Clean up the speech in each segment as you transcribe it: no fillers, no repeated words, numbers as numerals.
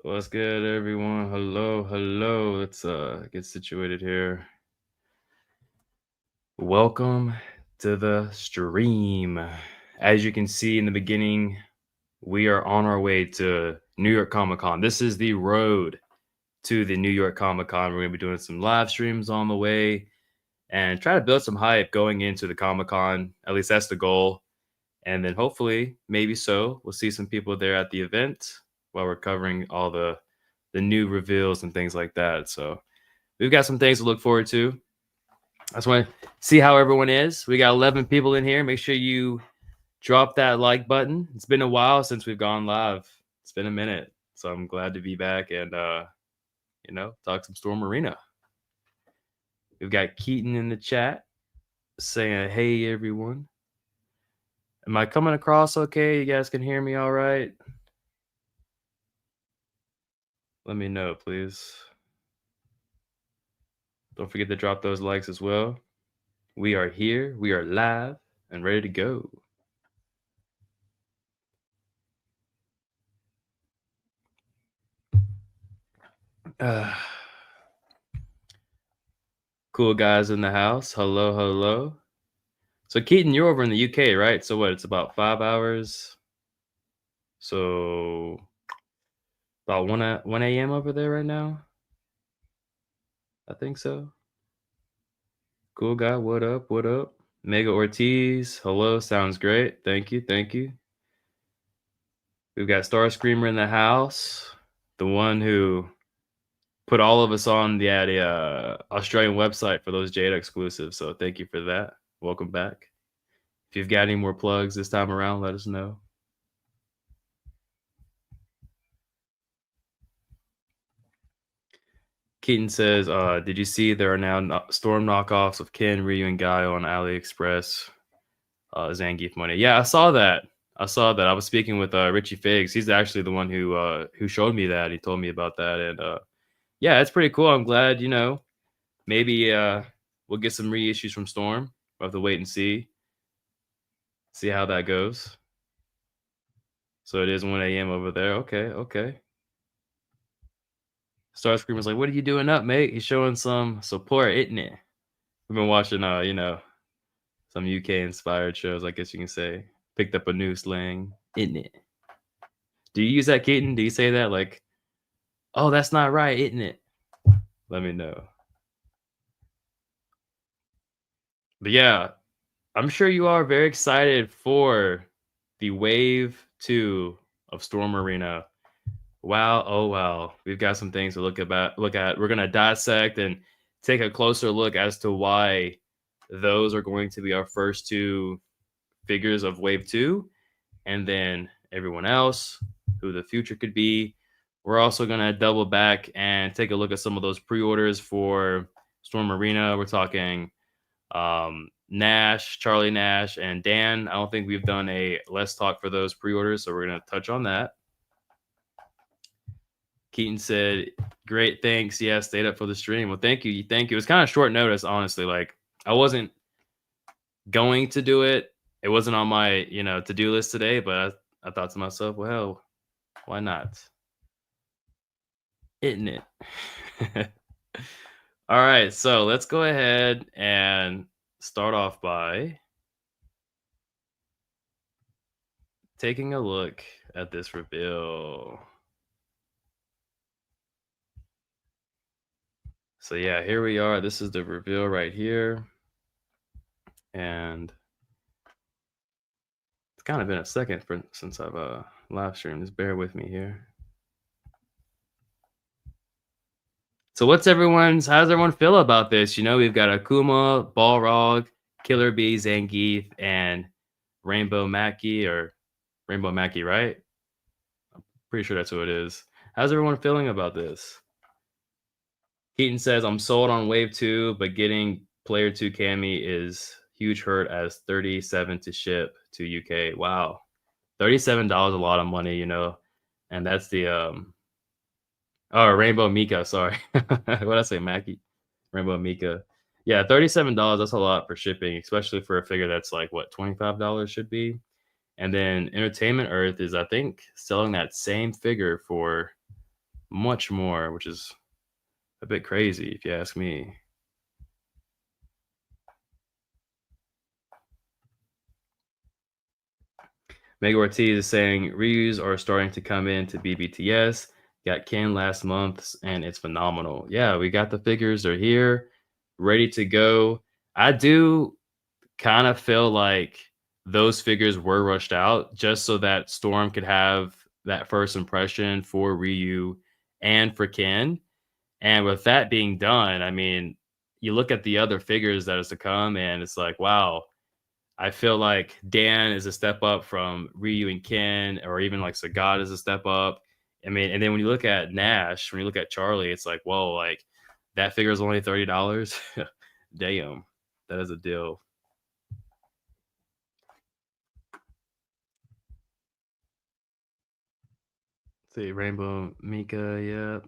What's good, everyone? Hello, hello. Let's get situated here. Welcome to the stream. As you can see in the beginning, we are on our way to New York Comic Con. This is the road to the New York Comic Con. We're gonna be doing some live streams on the way and try to build some hype going into the Comic Con. At least that's the goal. And then hopefully, maybe we'll see some people there at the event while we're covering all the new reveals and things like that. So we've got some things to look forward to. I just want to see how everyone is. We got 11 people in here. Make sure you drop that like button. It's been a while since we've gone live. It's been a minute. So I'm glad to be back and talk some Storm Arena. We've got Keaton in the chat saying, "Hey everyone." Am I coming across okay? You guys can hear me all right? Let me know, please. Don't forget to drop those likes as well. We are here. We are live and ready to go. Cool guys in the house. Hello, hello. So Keaton, you're over in the UK, right? So what? It's about 5 hours. So about 1 a.m. over there right now. I think so. Cool guy. What up? What up? Mega Ortiz. Hello. Sounds great. Thank you. Thank you. We've got Star Screamer in the house. The one who put all of us on the Australian website for those Jada exclusives. So thank you for that. Welcome back. If you've got any more plugs this time around, let us know. Keaton says, did you see there are now Storm knockoffs of Ken, Ryu, and Gaio on AliExpress? Zangief money. Yeah, I saw that. I was speaking with Richie Figs. He's actually the one who showed me that. He told me about that. And yeah, it's pretty cool. I'm glad, maybe we'll get some reissues from Storm. We'll have to wait and see how that goes. So it is 1 a.m. over there. Okay. Starscreamer's like, what are you doing up, mate? He's showing some support, isn't it? We've been watching, some UK inspired shows, I guess you can say. Picked up a new slang, isn't it? Do you use that, Keaton? Do you say that like, oh, that's not right, isn't it? Let me know. But yeah, I'm sure you are very excited for the Wave 2 of Storm Arena. Wow, oh wow. We've got some things to look at. We're gonna dissect and take a closer look as to why those are going to be our first two figures of Wave 2, and then everyone else, who the future could be. We're also gonna double back and take a look at some of those pre-orders for Storm Arena. We're talking Nash, Charlie Nash, and Dan. I don't think we've done a Let's Talk for those pre-orders, so we're gonna touch on that. Keaton said, great, thanks. Yeah, stayed up for the stream. Well, thank you. It was kind of short notice, honestly. Like, I wasn't going to do it. It wasn't on my, to-do list today, but I thought to myself, well, why not? Isn't it? All right, so let's go ahead and start off by taking a look at this reveal. So yeah, here we are. This is the reveal right here. And it's kind of been a second since I've live streamed. Just bear with me here. So how's everyone feel about this? We've got Akuma, Balrog, Killer Bee, Zangief, and Rainbow Mackie, right? I'm pretty sure that's who it is. How's everyone feeling about this? Keaton says, I'm sold on Wave 2, but getting Player 2 Cammy is huge hurt as 37 to ship to UK. Wow. $37 a lot of money, and that's the Rainbow Mika, sorry. What did I say, Mackie? Rainbow Mika. Yeah, $37, that's a lot for shipping, especially for a figure that's like what, $25 should be. And then Entertainment Earth is, I think, selling that same figure for much more, which is a bit crazy if you ask me. Meg Ortiz is saying reuse are starting to come into BBTS. Got Ken last month, and it's phenomenal. Yeah, we got the figures are here, ready to go. I do kind of feel like those figures were rushed out just so that Storm could have that first impression for Ryu and for Ken. And with that being done, I mean, you look at the other figures that is to come, and it's like, wow, I feel like Dan is a step up from Ryu and Ken, or even like Sagat is a step up. I mean, and then when you look at Nash, when you look at Charlie, it's like, whoa, like that figure is only $30. Damn, that is a deal. See, Rainbow Mika, yeah.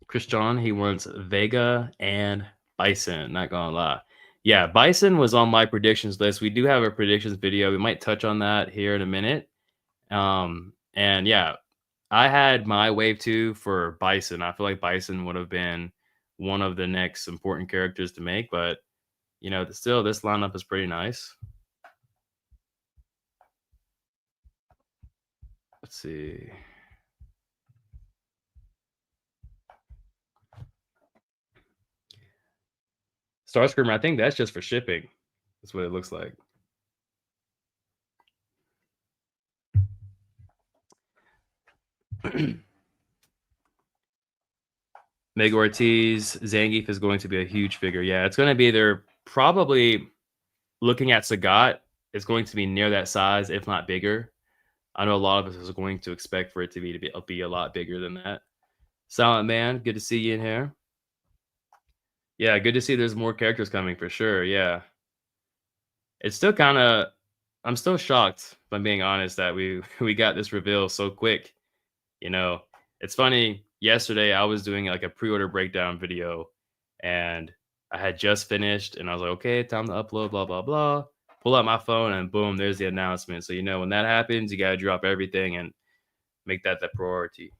Christian, he wants Vega and Bison, not gonna lie. Yeah, Bison was on my predictions list. We do have a predictions video. We might touch on that here in a minute. And yeah, I had my wave two for Bison. I feel like Bison would have been one of the next important characters to make, but still this lineup is pretty nice. Let's see. Starscreamer, I think that's just for shipping. That's what it looks like. Meg Ortiz, Zangief is going to be a huge figure. Yeah, it's going to be there. Probably looking at Sagat, it's going to be near that size, if not bigger. I know a lot of us is going to expect for it to be a lot bigger than that. Silent Man, good to see you in here. Yeah, good to see there's more characters coming for sure. Yeah, it's still kind of. I'm still shocked, if I'm being honest, that we got this reveal so quick. You know, it's funny. Yesterday, I was doing like a pre-order breakdown video, and I had just finished, and I was like, okay, time to upload, blah blah blah. Pull out my phone, and boom, there's the announcement. So when that happens, you gotta drop everything and make that the priority.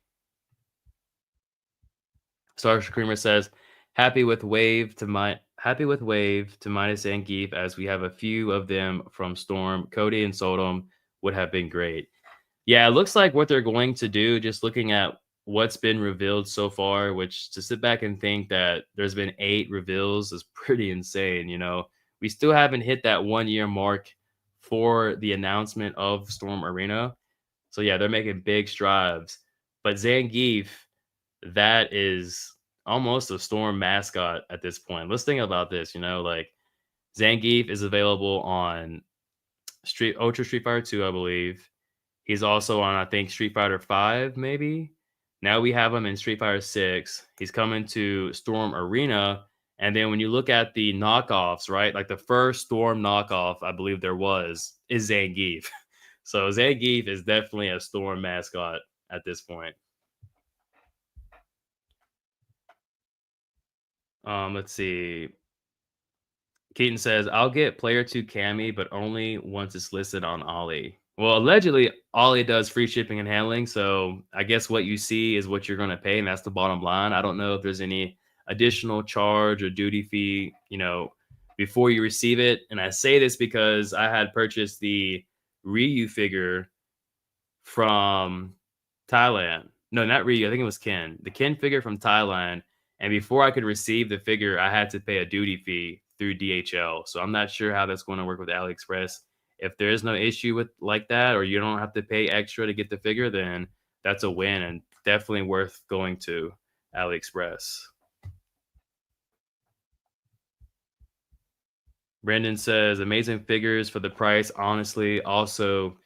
Star Screamer says, happy with Wave to minus Zangief as we have a few of them from Storm. Cody and Sodom would have been great. Yeah, it looks like what they're going to do, just looking at what's been revealed so far, which to sit back and think that there's been 8 reveals is pretty insane. We still haven't hit that 1 year mark for the announcement of Storm Arena. So yeah, they're making big strides. But Zangief, that is almost a Storm mascot at this point. Let's think about this, like Zangief is available on Ultra Street Fighter 2, I believe. He's also on, I think, Street Fighter 5, maybe. Now we have him in Street Fighter 6. He's coming to Storm Arena. And then when you look at the knockoffs, right? Like the first Storm knockoff, I believe there was, is Zangief. So Zangief is definitely a Storm mascot at this point. Let's see. Keaton says, I'll get player 2 Cammy, but only once it's listed on Ollie. Well, allegedly, Ollie does free shipping and handling. So I guess what you see is what you're going to pay. And that's the bottom line. I don't know if there's any additional charge or duty fee, before you receive it. And I say this because I had purchased the Ryu figure from Thailand. No, not Ryu. I think it was Ken. The Ken figure from Thailand. And before I could receive the figure, I had to pay a duty fee through DHL. So I'm not sure how that's going to work with AliExpress. If there is no issue with like that, or you don't have to pay extra to get the figure, then that's a win and definitely worth going to AliExpress. Brendan says, amazing figures for the price. Honestly, also,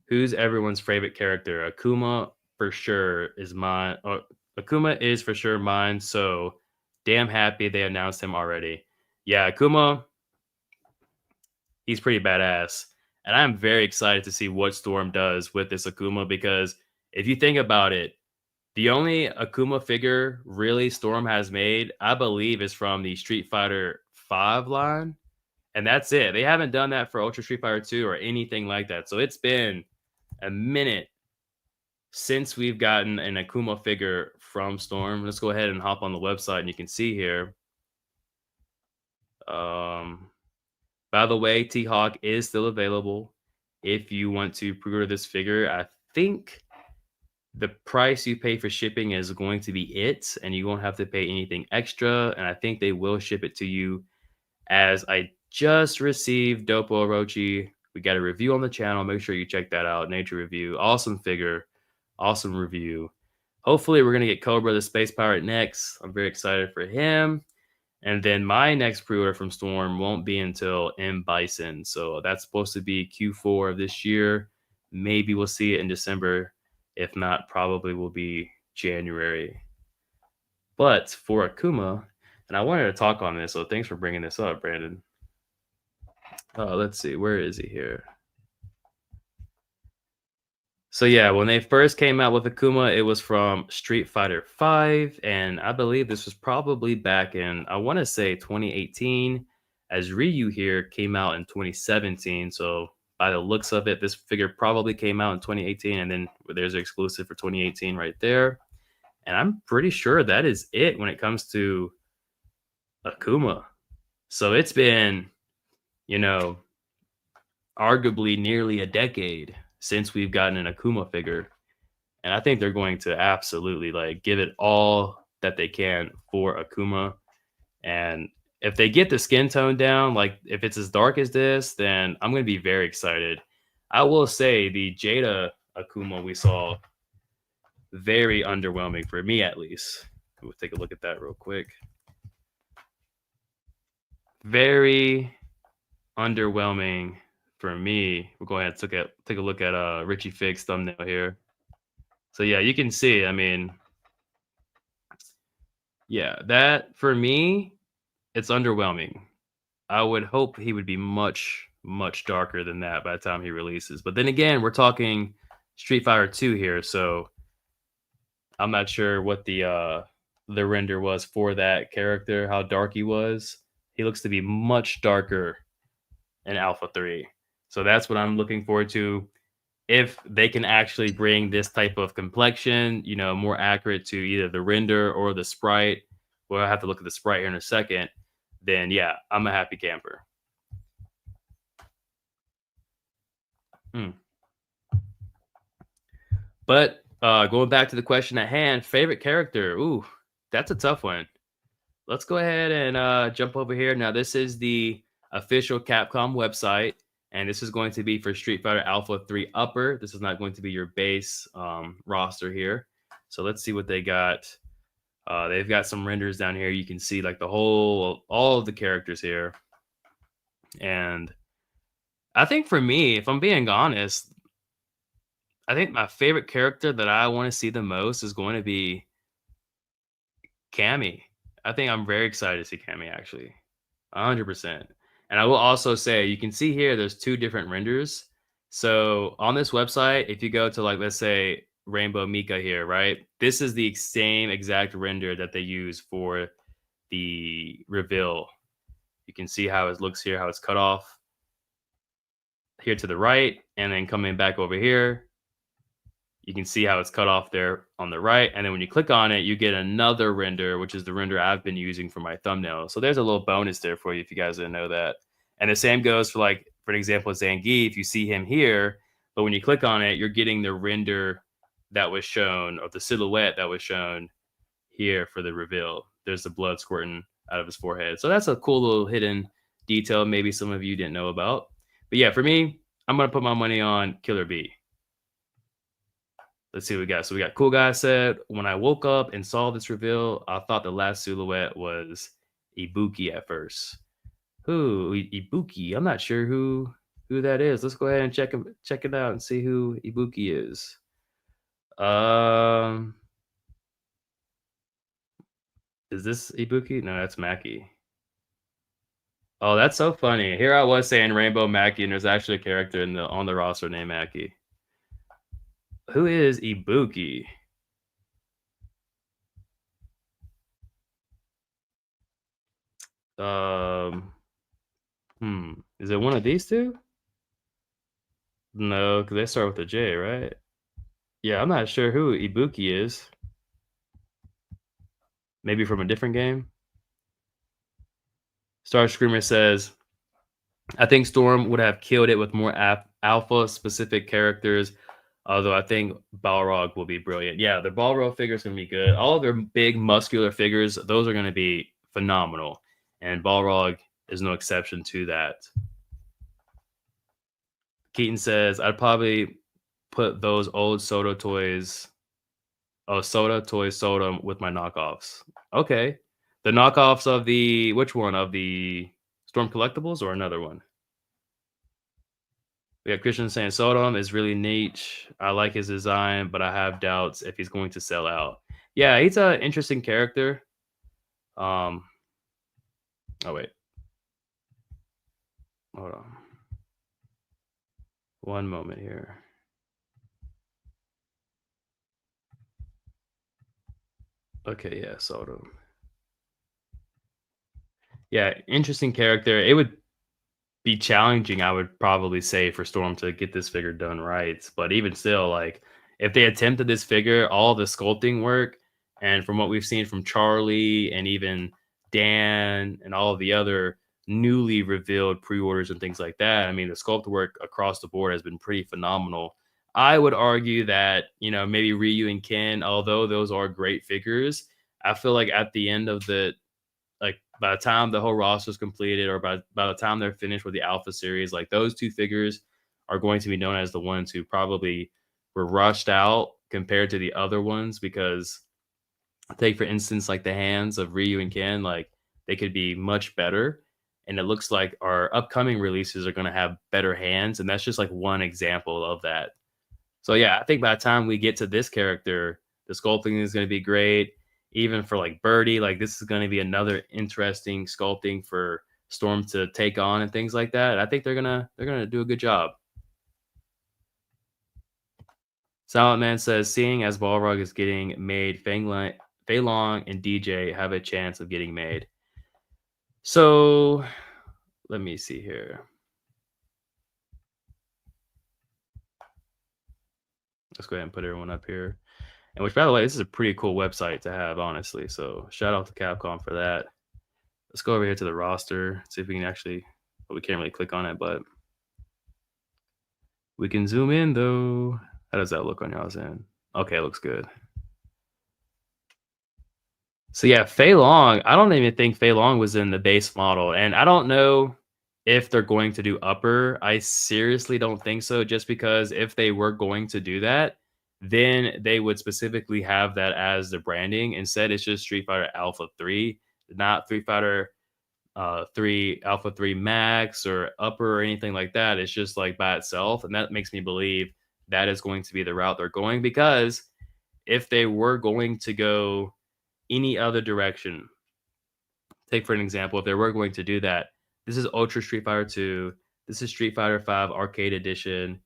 who's everyone's favorite character? Akuma for sure is mine. Akuma is for sure mine. So damn happy they announced him already. Yeah, Akuma, he's pretty badass. And I'm very excited to see what Storm does with this Akuma because if you think about it, the only Akuma figure really Storm has made, I believe, is from the Street Fighter 5 line. And that's it. They haven't done that for Ultra Street Fighter 2 or anything like that. So it's been a minute since we've gotten an Akuma figure from Storm, let's go ahead and hop on the website and you can see here. Um, by the way, T Hawk is still available if you want to pre-order this figure. I think the price you pay for shipping is going to be it, and you won't have to pay anything extra. And I think they will ship it to you. As I just received Dopo Orochi. We got a review on the channel. Make sure you check that out. Nature review. Awesome figure. Awesome review. Hopefully, we're going to get Cobra the Space Pirate next. I'm very excited for him. And then my next pre-order from Storm won't be until M. Bison. So that's supposed to be Q4 of this year. Maybe we'll see it in December. If not, probably will be January. But for Akuma, and I wanted to talk on this, so thanks for bringing this up, Brandon. Let's see, where is he here? So yeah, when they first came out with Akuma, it was from Street Fighter 5, and I believe this was probably back in, I want to say 2018, as Ryu here came out in 2017. So by the looks of it, this figure probably came out in 2018, and then there's an exclusive for 2018 right there. And I'm pretty sure that is it when it comes to Akuma. So it's been, you know, arguably nearly a decade since we've gotten an Akuma figure. And I think they're going to absolutely like give it all that they can for Akuma. And if they get the skin tone down, like if it's as dark as this, then I'm going to be very excited. I will say the Jada Akuma we saw, very underwhelming for me at least. We'll take a look at that real quick. Very underwhelming for me. We'll go ahead and take a look at Richie Fig's thumbnail here. So yeah, you can see, I mean, yeah, that for me, it's underwhelming. I would hope he would be much, much darker than that by the time he releases. But then again, we're talking Street Fighter 2 here, so I'm not sure what the render was for that character, how dark he was. He looks to be much darker in Alpha 3. So that's what I'm looking forward to. If they can actually bring this type of complexion, more accurate to either the render or the sprite, well, I have to look at the sprite here in a second, then yeah, I'm a happy camper. Hmm. But going back to the question at hand, favorite character. Ooh, that's a tough one. Let's go ahead and jump over here. Now, this is the official Capcom website, and this is going to be for Street Fighter Alpha 3 Upper. This is not going to be your base roster here. So let's see what they got. They've got some renders down here. You can see like all of the characters here. And I think for me, if I'm being honest, I think my favorite character that I want to see the most is going to be Cammy. I think I'm very excited to see Cammy actually. 100%. And I will also say, you can see here, there's two different renders. So on this website, if you go to like, let's say Rainbow Mika here, right? This is the same exact render that they use for the reveal. You can see how it looks here, how it's cut off here to the right, and then coming back over here, you can see how it's cut off there on the right. And then when you click on it, you get another render, which is the render I've been using for my thumbnail. So there's a little bonus there for you if you guys didn't know that. And the same goes for like, for an example, Zangief. If you see him here, but when you click on it, you're getting the render that was shown, or the silhouette that was shown here for the reveal. There's the blood squirting out of his forehead. So that's a cool little hidden detail maybe some of you didn't know about. But yeah, for me, I'm going to put my money on Killer B. Let's see what we got. So we got Cool Guy said, when I woke up and saw this reveal, I thought the last silhouette was Ibuki at first. Who? Ibuki? I'm not sure who that is. Let's go ahead and check it out and see who Ibuki is. Is this Ibuki? No, that's Maki. Oh, that's so funny. Here I was saying Rainbow Maki, and there's actually a character on the roster named Maki. Who is Ibuki? Is it one of these two? No, because they start with a J, right? Yeah, I'm not sure who Ibuki is. Maybe from a different game. Star Screamer says, I think Storm would have killed it with more alpha specific characters. Although I think Balrog will be brilliant. Yeah, the Balrog figure is going to be good. All of their big muscular figures, those are going to be phenomenal. And Balrog is no exception to that. Keaton says, I'd probably put those old Soda toys, Soda toys, Soda with my knockoffs. Okay. The knockoffs of the, which one? Of the Storm Collectibles or another one? We have Christian saying Sodom is really niche. I like his design, but I have doubts if he's going to sell out. Yeah, he's an interesting character. Um, oh wait, hold on, one moment here. Okay, yeah, Sodom. Yeah, interesting character. It would be challenging, I would probably say, for Storm to get this figure done right. But even still, like if they attempted this figure, all the sculpting work, and from what we've seen from Charlie and even Dan and all of the other newly revealed pre-orders and things like that, I mean, the sculpt work across the board has been pretty phenomenal. I would argue that, maybe Ryu and Ken, although those are great figures, I feel like at the end of the like by the time the whole roster is completed or by the time they're finished with the alpha series, like those two figures are going to be known as the ones who probably were rushed out compared to the other ones because take for instance like the hands of Ryu and Ken, like they could be much better. And it looks like our upcoming releases are going to have better hands. And that's just like one example of that. So yeah, I think by the time we get to this character, the sculpting is going to be great. Even for like Birdie, like this is going to be another interesting sculpting for Storm to take on and things like that. I think they're gonna do a good job. Silent Man says, seeing as Balrog is getting made, Fei Long and DJ have a chance of getting made. So let me see here. Let's go ahead and put everyone up here. And which, by the way, this is a pretty cool website to have, honestly. So shout out to Capcom for that. Let's go over here to the roster, see if we can actually, well, we can't really click on it, but we can zoom in though. How does that look on y'all's end? Okay, it looks good. So yeah, Fei Long, I don't even think Fei Long was in the base model. And I don't know if they're going to do upper. I seriously don't think so, just because if they were going to do that, then they would specifically have that as the branding. Instead, it's just Street Fighter Alpha 3, not Street Fighter 3 Alpha 3 Max or Upper or anything like that. It's just like by itself. And that makes me believe that is going to be the route they're going, because if they were going to go any other direction, take for an example, if they were going to do that, this is Ultra Street Fighter 2, this is Street Fighter 5 Arcade Edition.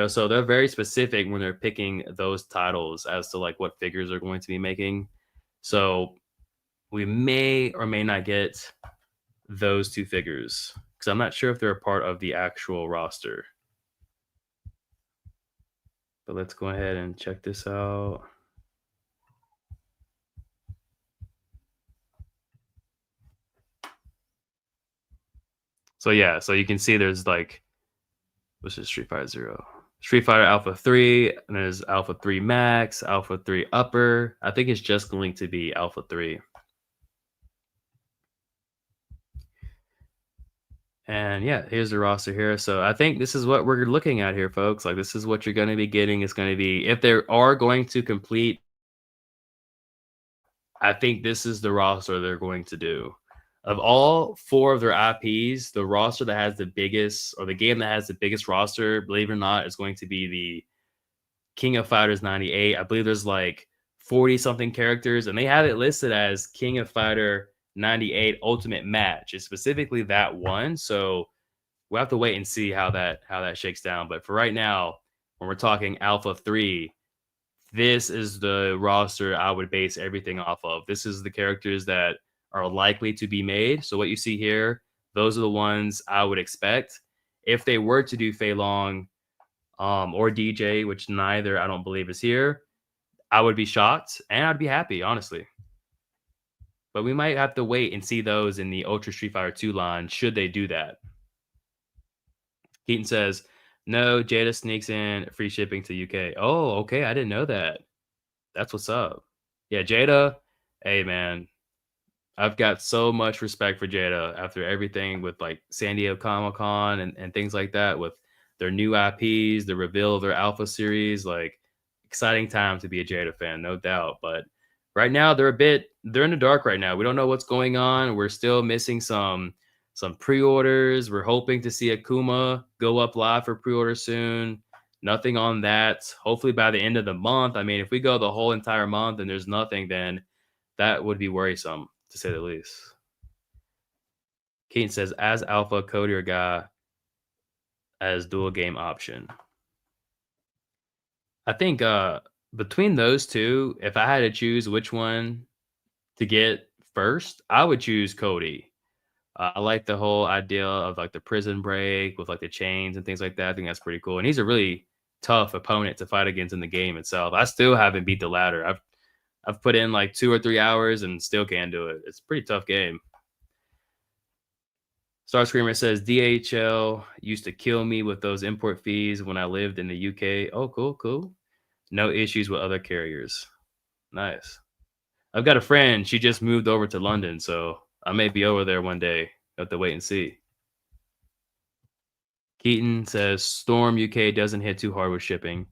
So they're very specific when they're picking those titles as to like what figures they're going to be making. So we may or may not get those two figures because I'm not sure if they're a part of the actual roster. But let's go ahead and check this out. So yeah, so you can see there's like, what's this, Street Fighter Zero, Street Fighter Alpha 3, and there's Alpha 3 Max, Alpha 3 Upper. I think it's just going to be Alpha 3. And yeah, here's the roster here. So I think this is what we're looking at here, folks. Like this is what you're going to be getting. It's going to be, if they are going to complete, I think this is the roster they're going to do. Of all four of their IPs, the roster that has the biggest, or the game that has the biggest roster, believe it or not, is going to be the King of Fighters 98. I believe there's like 40 something characters, and they have it listed as King of Fighter 98 Ultimate Match. It's specifically that one. So we'll have to wait and see how that shakes down. But for right now, when we're talking Alpha 3, this is the roster I would base everything off of. This is the characters that are likely to be made. So what you see here, those are the ones I would expect. If they were to do Fei Long, or DJ, which neither I don't believe is here, I would be shocked and I'd be happy, honestly. But we might have to wait and see those in the Ultra Street Fighter 2 line should they do that. Keaton says, no, Jada sneaks in free shipping to UK. Oh, okay. I didn't know that. That's what's up. Yeah, Jada. Hey, man. I've got so much respect for Jada after everything with like San Diego Comic Con and things like that with their new IPs, the reveal of their Alpha series. Like, exciting time to be a Jada fan, no doubt. But right now, they're in the dark right now. We don't know what's going on. We're still missing some pre-orders. We're hoping to see Akuma go up live for pre-order soon. Nothing on that. Hopefully by the end of the month. I mean, if we go the whole entire month and there's nothing, then that would be worrisome to say the least. Keaton says, as alpha, Cody or Guy as dual game option. I think between those two, if I had to choose which one to get first, I would choose Cody. I like the whole idea of like the prison break with like the chains and things like that. I think that's pretty cool. And he's a really tough opponent to fight against in the game itself. I still haven't beat the ladder. I've put in like 2 or 3 hours and still can't do it. It's a pretty tough game. Star Screamer says DHL used to kill me with those import fees when I lived in the UK. Oh, cool, cool. No issues with other carriers. Nice. I've got a friend. She just moved over to London, so I may be over there one day. Have to wait and see. Keaton says Storm UK doesn't hit too hard with shipping.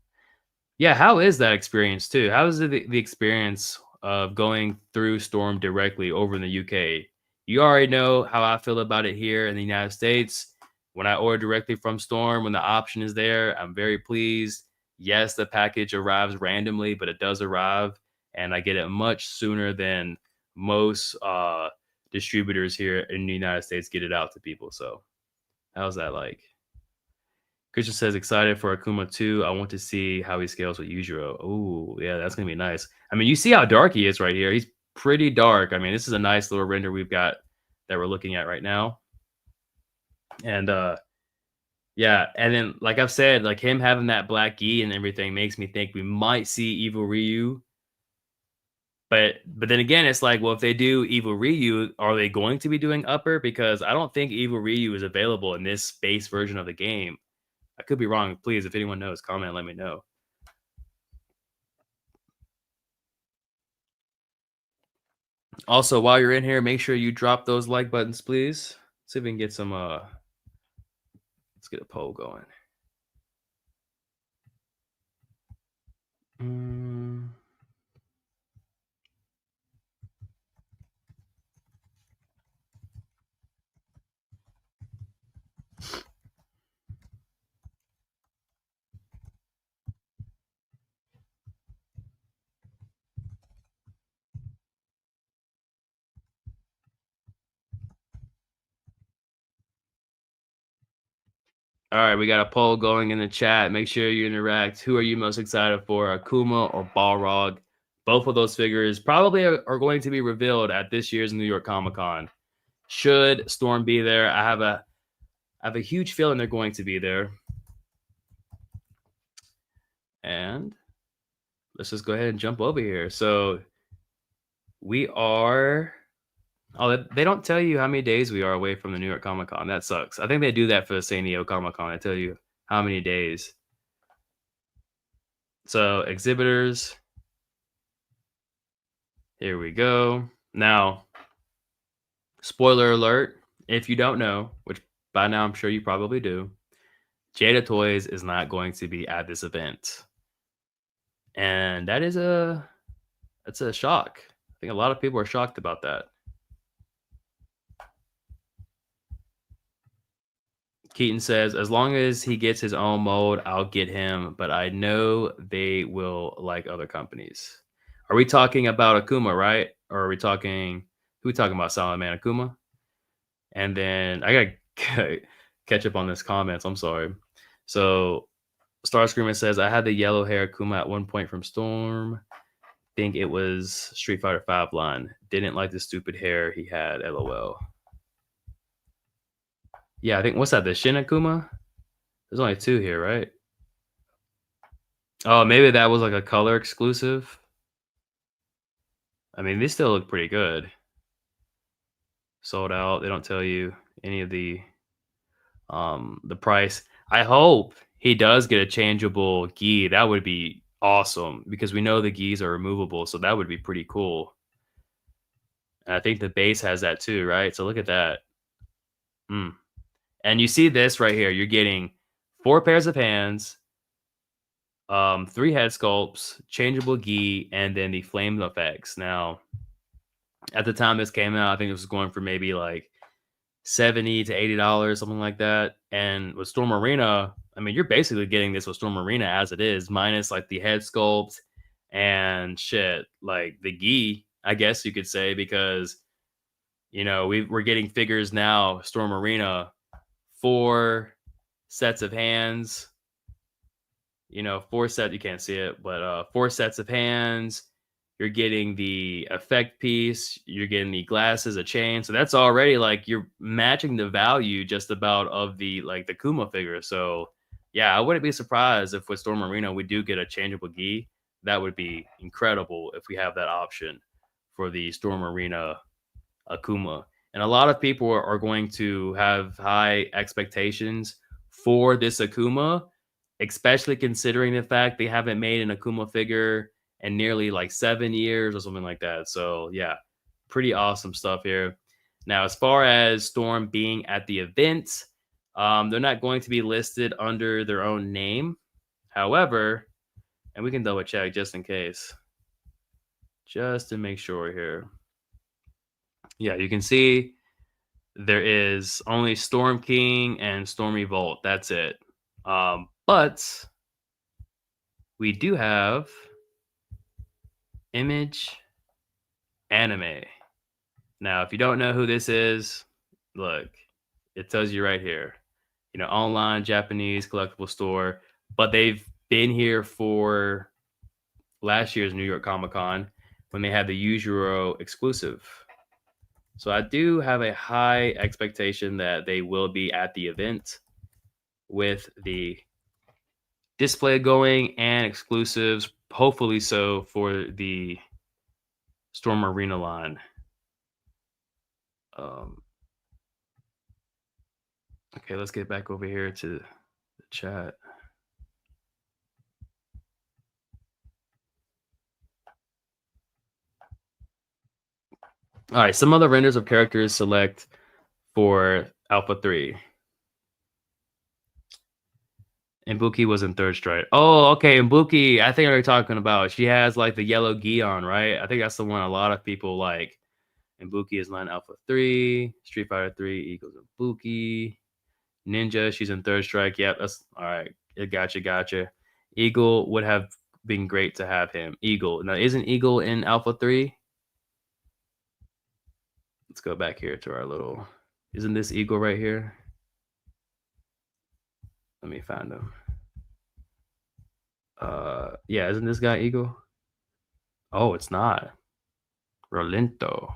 Yeah, how is that experience too? How is it the experience of going through Storm directly over in the UK? You already know how I feel about it here in the United States. When I order directly from Storm, when the option is there, I'm very pleased. Yes, the package arrives randomly, but it does arrive, and I get it much sooner than most distributors here in the United States get it out to people. So, how's that like? Christian says, excited for Akuma 2. I want to see how he scales with Yujiro. Oh, yeah, that's going to be nice. I mean, you see how dark he is right here. He's pretty dark. I mean, this is a nice little render we've got that we're looking at right now. And yeah, and then like I've said, like him having that black gi and everything makes me think we might see Evil Ryu. But then again, it's like, well, if they do Evil Ryu, are they going to be doing upper? Because I don't think Evil Ryu is available in this base version of the game. I could be wrong. Please, if anyone knows, comment, let me know. Also, while you're in here, make sure you drop those like buttons, please. See if we can get some let's get a poll going. All right, we got a poll going in the chat. Make sure you interact. Who are you most excited for, Akuma or Balrog? Both of those figures probably are going to be revealed at this year's New York Comic Con. Should Storm be there? I have a huge feeling they're going to be there. And let's just go ahead and jump over here. So we are. Oh, they don't tell you how many days we are away from the New York Comic Con. That sucks. I think they do that for the San Diego Comic Con. They tell you how many days. So exhibitors. Here we go. Now, spoiler alert, if you don't know, which by now I'm sure you probably do, Jada Toys is not going to be at this event. And that's a shock. I think a lot of people are shocked about that. Keaton says, as long as he gets his own mold, I'll get him, but I know they will like other companies. Are we talking about Akuma, right? Or are we talking, who are we talking about, Silent Man Akuma? And then I gotta catch up on this comments. I'm sorry. So Star Screamer says, I had the yellow hair Akuma at one point from Storm. Think it was Street Fighter 5 line. Didn't like the stupid hair he had, LOL. Yeah, I think, what's that, the Shin Akuma? There's only two here, right? Oh, maybe that was like a color exclusive. I mean, they still look pretty good. Sold out. They don't tell you any of the price. I hope he does get a changeable gi. That would be awesome because we know the gis are removable, so that would be pretty cool. And I think the base has that too, right? So look at that. Mm. And you see this right here. You're getting 4 pairs of hands, 3 head sculpts, changeable gi, and then the flame effects. Now, at the time this came out, I think it was going for maybe like 70 to $80, something like that. And with Storm Arena, I mean, you're basically getting this with Storm Arena as it is, minus like the head sculpt and shit, like the gi, I guess you could say, because we're getting figures now, Storm Arena, 4 sets of hands, 4 set, you can't see it, but 4 sets of hands. You're getting the effect piece, you're getting the glasses, a chain. So that's already like you're matching the value just about of the Kuma figure. So yeah, I wouldn't be surprised if with Storm Arena we do get a changeable gi. That would be incredible if we have that option for the Storm Arena Akuma. And a lot of people are going to have high expectations for this Akuma, especially considering the fact they haven't made an Akuma figure in nearly like 7 years or something like that. So, yeah, pretty awesome stuff here. Now, as far as Storm being at the event, they're not going to be listed under their own name. However, and we can double check just in case, just to make sure here. Yeah, you can see there is only Storm King and Storm Revolt. That's it. But we do have Image Anime. Now, if you don't know who this is, look, it tells you right here. Online Japanese collectible store, but they've been here for last year's New York Comic Con when they had the Yujiro exclusive. So I do have a high expectation that they will be at the event with the display going and exclusives, hopefully so for the Storm Arena line. Um, okay, let's get back over here to the chat. All right, some other renders of characters select for Alpha 3. Ibuki was in third strike. Oh, okay. Ibuki, I think I know what you're talking about. She has like the yellow gi on, right? I think that's the one a lot of people like. Ibuki is line Alpha 3. Street Fighter 3 equals Ibuki. Ninja, she's in third strike. Yep, that's all right. Gotcha. Eagle would have been great to have him. Eagle. Now, isn't Eagle in Alpha 3? Let's go back here to our little. Isn't this Eagle right here? Let me find him. Yeah, isn't this guy Eagle? Oh, it's not. Rolento.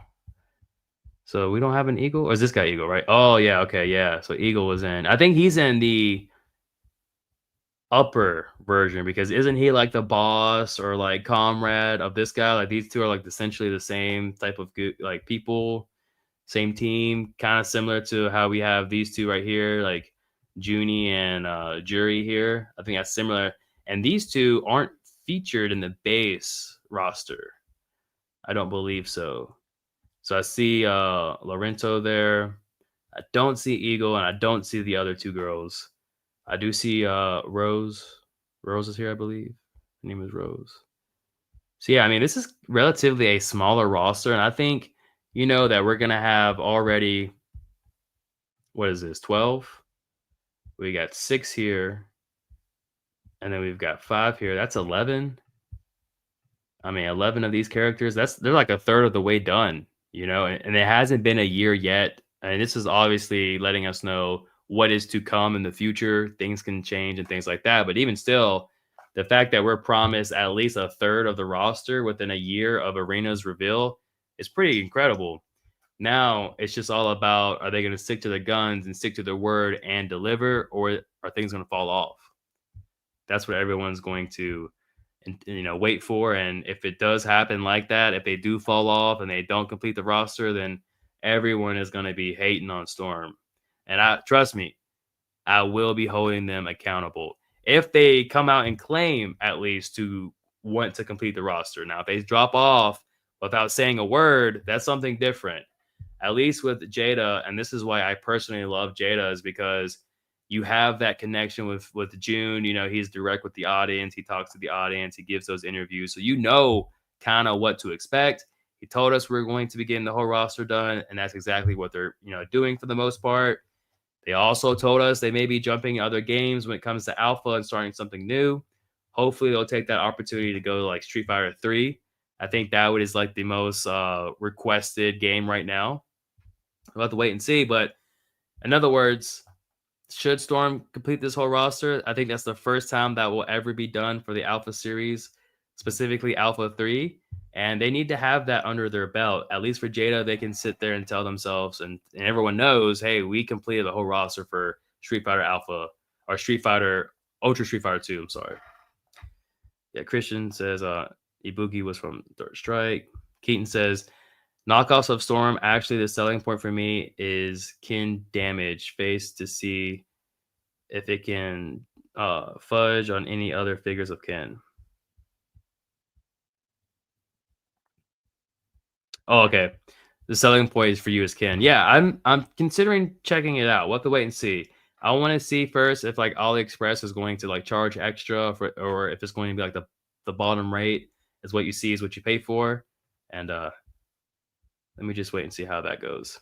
So we don't have an Eagle? Or is this guy Eagle, right? Oh, yeah, okay, yeah. So Eagle was in. I think he's in the upper version because isn't he like the boss or like comrade of this guy? Like these two are like essentially the same type of like people, same team, kind of similar to how we have these two right here, like Junie and Jury here. I think that's similar. And these two aren't featured in the base roster. I don't believe so. So I see Lorento there. I don't see Eagle and I don't see the other two girls. I do see Rose. Rose is here, I believe. Her name is Rose. So yeah, I mean, this is relatively a smaller roster, and I think that we're gonna have already. What is this? 12. We got 6 here, and then we've got 5 here. That's 11. I mean, 11 of these characters. They're like a third of the way done. And it hasn't been a year yet, and this is obviously letting us know what is to come in the future. Things can change and things like that. But even still, the fact that we're promised at least a third of the roster within a year of Arena's reveal is pretty incredible. Now it's just all about, are they going to stick to the guns and stick to their word and deliver, or are things going to fall off? That's what everyone's going to, wait for. And if it does happen like that, if they do fall off and they don't complete the roster, then everyone is going to be hating on Storm. And I trust me, I will be holding them accountable if they come out and claim at least to want to complete the roster. Now, if they drop off without saying a word, that's something different. At least with Jada, and this is why I personally love Jada, is because you have that connection with June. He's direct with the audience. He talks to the audience. He gives those interviews, so kind of what to expect. He told us we're going to be getting the whole roster done, and that's exactly what they're doing for the most part. They also told us they may be jumping other games when it comes to Alpha and starting something new. Hopefully, they'll take that opportunity to go to like Street Fighter 3. I think that is like the most requested game right now. We'll have to wait and see. But in other words, should Storm complete this whole roster, I think that's the first time that will ever be done for the Alpha series, specifically Alpha 3. And they need to have that under their belt. At least for Jada, they can sit there and tell themselves, and everyone knows, hey, we completed the whole roster for Street Fighter Alpha or Street Fighter, Ultra Street Fighter 2. I'm sorry. Yeah, Christian says Ibuki was from Third Strike. Keaton says, knockoffs of Storm, actually the selling point for me is kin damage face to see if it can fudge on any other figures of kin. Oh, okay. The selling point is for you as kin. Yeah, I'm considering checking it out. We'll have to wait and see. I want to see first if like AliExpress is going to like charge extra for, or if it's going to be like the bottom rate is what you see is what you pay for. And let me just wait and see how that goes.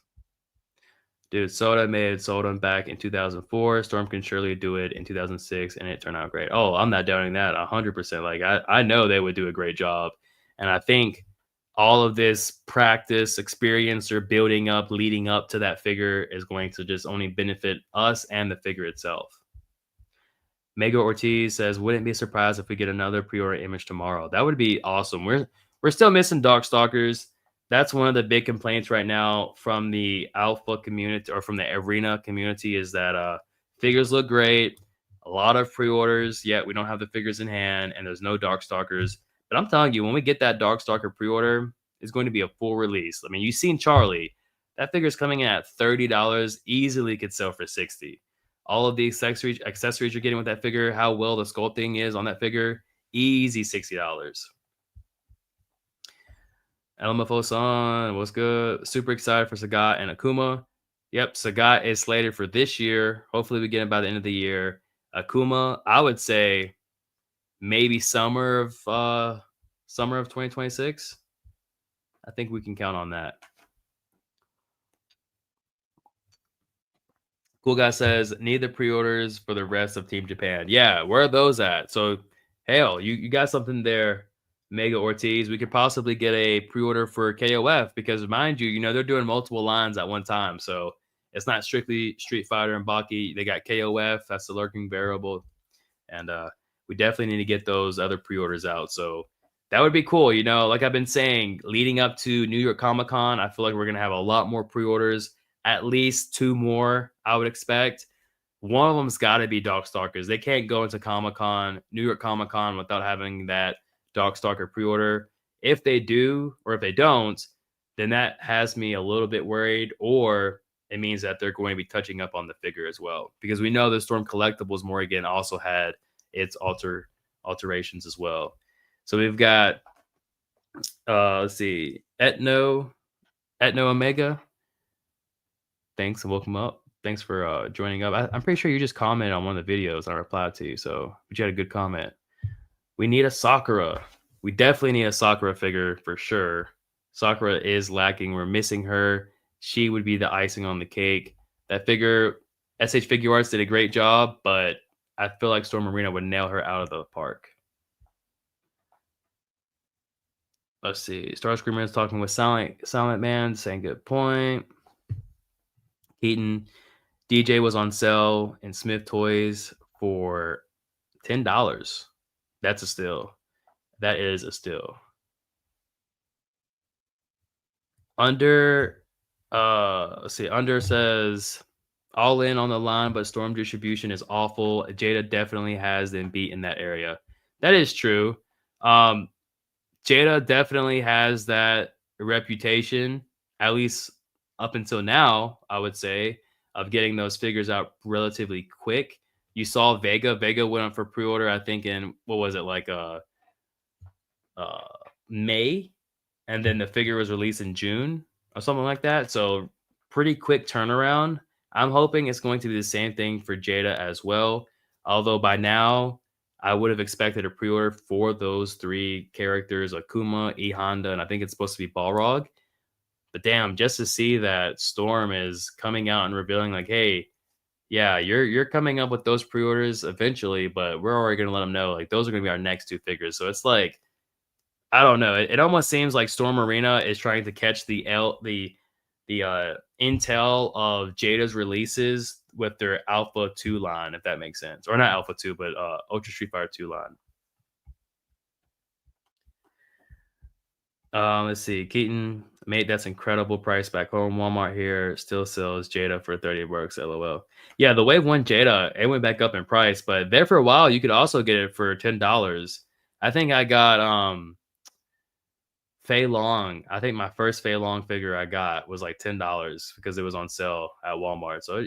Dude, Soda made Soda back in 2004. Storm can surely do it in 2006, and it turned out great. Oh, I'm not doubting that 100%. Like, I know they would do a great job. And I think all of this practice, experience, or building up, leading up to that figure is going to just only benefit us and the figure itself. Mega Ortiz says, wouldn't be surprised if we get another pre-order image tomorrow. That would be awesome. We're still missing Darkstalkers. That's one of the big complaints right now from the Alpha community or from the Arena community is that figures look great, a lot of pre-orders, yet we don't have the figures in hand, and there's no Darkstalkers. But I'm telling you, when we get that Darkstalker pre-order, it's going to be a full release. I mean, you've seen Charlie. That figure's coming in at $30, easily could sell for 60. All of the accessories you're getting with that figure, how well the sculpting is on that figure, easy $60. LMFO-san, what's good? Super excited for Sagat and Akuma. Yep, Sagat is slated for this year. Hopefully, we get him by the end of the year. Akuma, I would say maybe summer of 2026. I think we can count on that. Cool guy says need the pre-orders for the rest of Team Japan. Yeah, where are those at? So hell, you got something there, Mega Ortiz. We could possibly get a pre-order for KOF because mind you, they're doing multiple lines at one time. So it's not strictly Street Fighter and Baki. They got KOF, that's the lurking variable. And we definitely need to get those other pre-orders out. So that would be cool. Like I've been saying, leading up to New York Comic Con, I feel like we're gonna have a lot more pre-orders, at least 2 more, I would expect. One of them's got to be Darkstalkers. They can't go into Comic Con, New York Comic Con, without having that Darkstalker pre-order. If they do, or if they don't, then that has me a little bit worried, or it means that they're going to be touching up on the figure as well. Because we know the Storm Collectibles Morrigan also had its alterations as well. So we've got, let's see, Etno Omega. Thanks and welcome up. Thanks for joining up. I'm pretty sure you just commented on one of the videos and I replied to you. So but you had a good comment. We need a Sakura. We definitely need a Sakura figure for sure. Sakura is lacking. We're missing her. She would be the icing on the cake. That figure, SH Figure Arts did a great job, but I feel like Storm Arena would nail her out of the park. Let's see. Starscreamer is talking with Silent Man, saying good point. Keaton, DJ was on sale in Smith Toys for $10. That's a steal. That is a steal. Under, let's see. Under says all in on the line, but Storm distribution is awful. Jada definitely has them beat in that area. That is true. Um, Jada definitely has that reputation, at least up until now, I would say, of getting those figures out relatively quick. You saw Vega. Vega went up for pre-order, I think, in what was it like uh May, and then the figure was released in June or something like that. So pretty quick turnaround. I'm hoping it's going to be the same thing for Jada as well. Although by now, I would have expected a pre-order for those three characters: Akuma, E Honda, and I think it's supposed to be Balrog. But damn, just to see that Storm is coming out and revealing, like, hey, yeah, you're coming up with those pre-orders eventually, but we're already gonna let them know like those are gonna be our next two figures. So it's like I don't know. It almost seems like Storm Arena is trying to catch the intel of Jada's releases with their Alpha 2 line, if that makes sense. Or not Alpha 2, but Ultra Street Fighter 2 line. Let's see. Keaton made that's incredible price back home. Walmart here still sells Jada for 30 bucks. LOL. Yeah, the Wave 1 Jada, it went back up in price, but there for a while you could also get it for $10. I think I got Fei Long. I think my first Fei Long figure I got was like $10 because it was on sale at Walmart. So,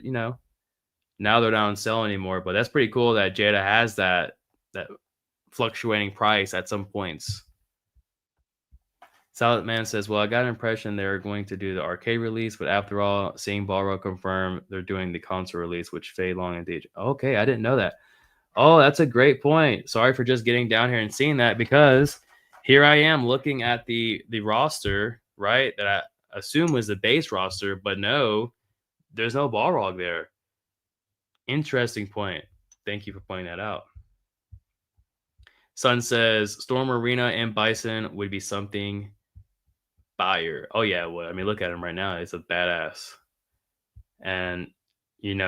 now they're not on sale anymore, but that's pretty cool that Jada has that fluctuating price at some points. Solid Man says, "Well, I got an impression they're going to do the arcade release, but after all, seeing Balro confirm they're doing the console release, which Fei Long and DJ." Okay, I didn't know that. Oh, that's a great point. Sorry for just getting down here and seeing that because here I am looking at the roster, right? That I assume was the base roster, but no, there's no Balrog there. Interesting point. Thank you for pointing that out. Sun says Storm Arena and Bison would be something fire. Oh yeah, well, I mean, look at him right now. It's a badass. And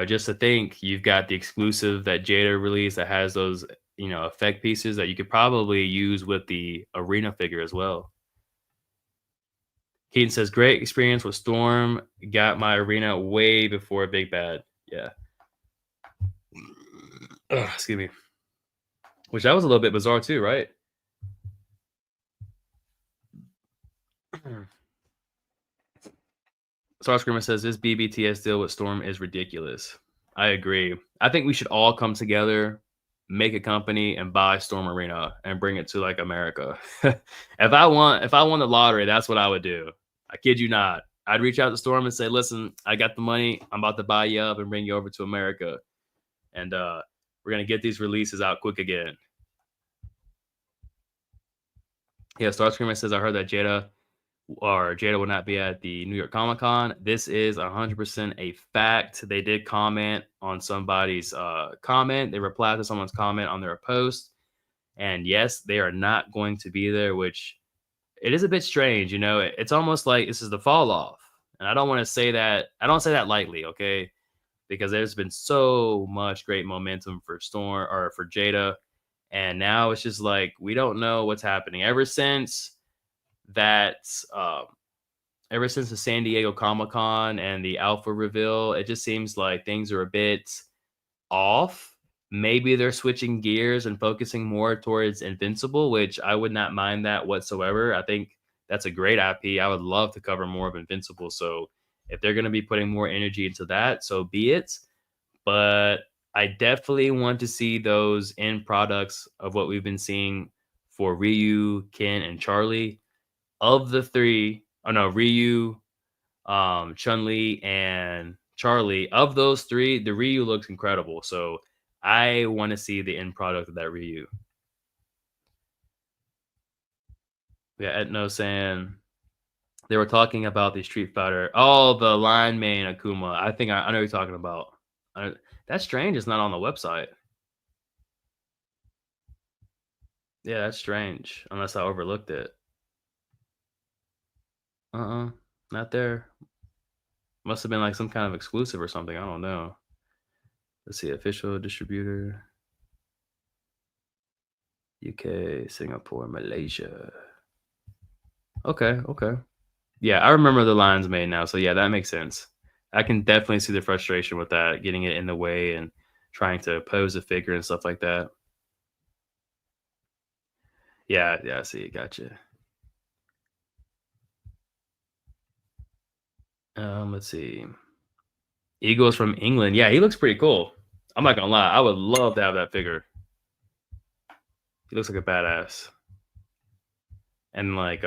just to think, you've got the exclusive that Jada released that has those, effect pieces that you could probably use with the arena figure as well. Keaton says, great experience with Storm. Got my arena way before Big Bad. Yeah. Ugh, excuse me. Which that was a little bit bizarre too, right? Star Screamer says this BBTS deal with Storm is ridiculous. I agree. I think we should all come together, make a company, and buy Storm Arena and bring it to like America. if I won the lottery, that's what I would do. I kid you not. I'd reach out to Storm and say, "Listen, I got the money. I'm about to buy you up and bring you over to America, and we're gonna get these releases out quick again." Yeah, Star Screamer says I heard that Jada will not be at the New York Comic Con. This is 100% a fact. They did comment on somebody's comment. They replied to someone's comment on their post. And yes, they are not going to be there, which it is a bit strange. It's almost like this is the fall off. And I don't want to say that. I don't say that lightly, okay? Because there's been so much great momentum for Storm or for Jada. And now it's just like we don't know what's happening. That um, ever since the San Diego Comic Con and the Alpha reveal, it just seems like things are a bit off. Maybe they're switching gears and focusing more towards Invincible, which I would not mind that whatsoever. I think that's a great IP. I would love to cover more of Invincible. So if they're going to be putting more energy into that, so be it. But I definitely want to see those end products of what we've been seeing for Ryu, Ken, and Charlie. Of the three, oh no, Ryu, Chun-Li, and Charlie, of those three, the Ryu looks incredible. So I want to see the end product of that Ryu. Yeah, Etno saying they were talking about the Street Fighter. Oh, the line main Akuma. I think I know what you're talking about. That's strange. It's not on the website. Yeah, that's strange. Unless I overlooked it. Not there. Must have been like some kind of exclusive or something. I don't know. Let's see, official distributor. UK, Singapore, Malaysia. Okay. Yeah, I remember the lines made now. So yeah, that makes sense. I can definitely see the frustration with that, getting it in the way and trying to pose a figure and stuff like that. Yeah, yeah, I see, gotcha. Let's see. Eagles from England. Yeah, he looks pretty cool. I'm not gonna lie, I would love to have that figure. He looks like a badass. And like,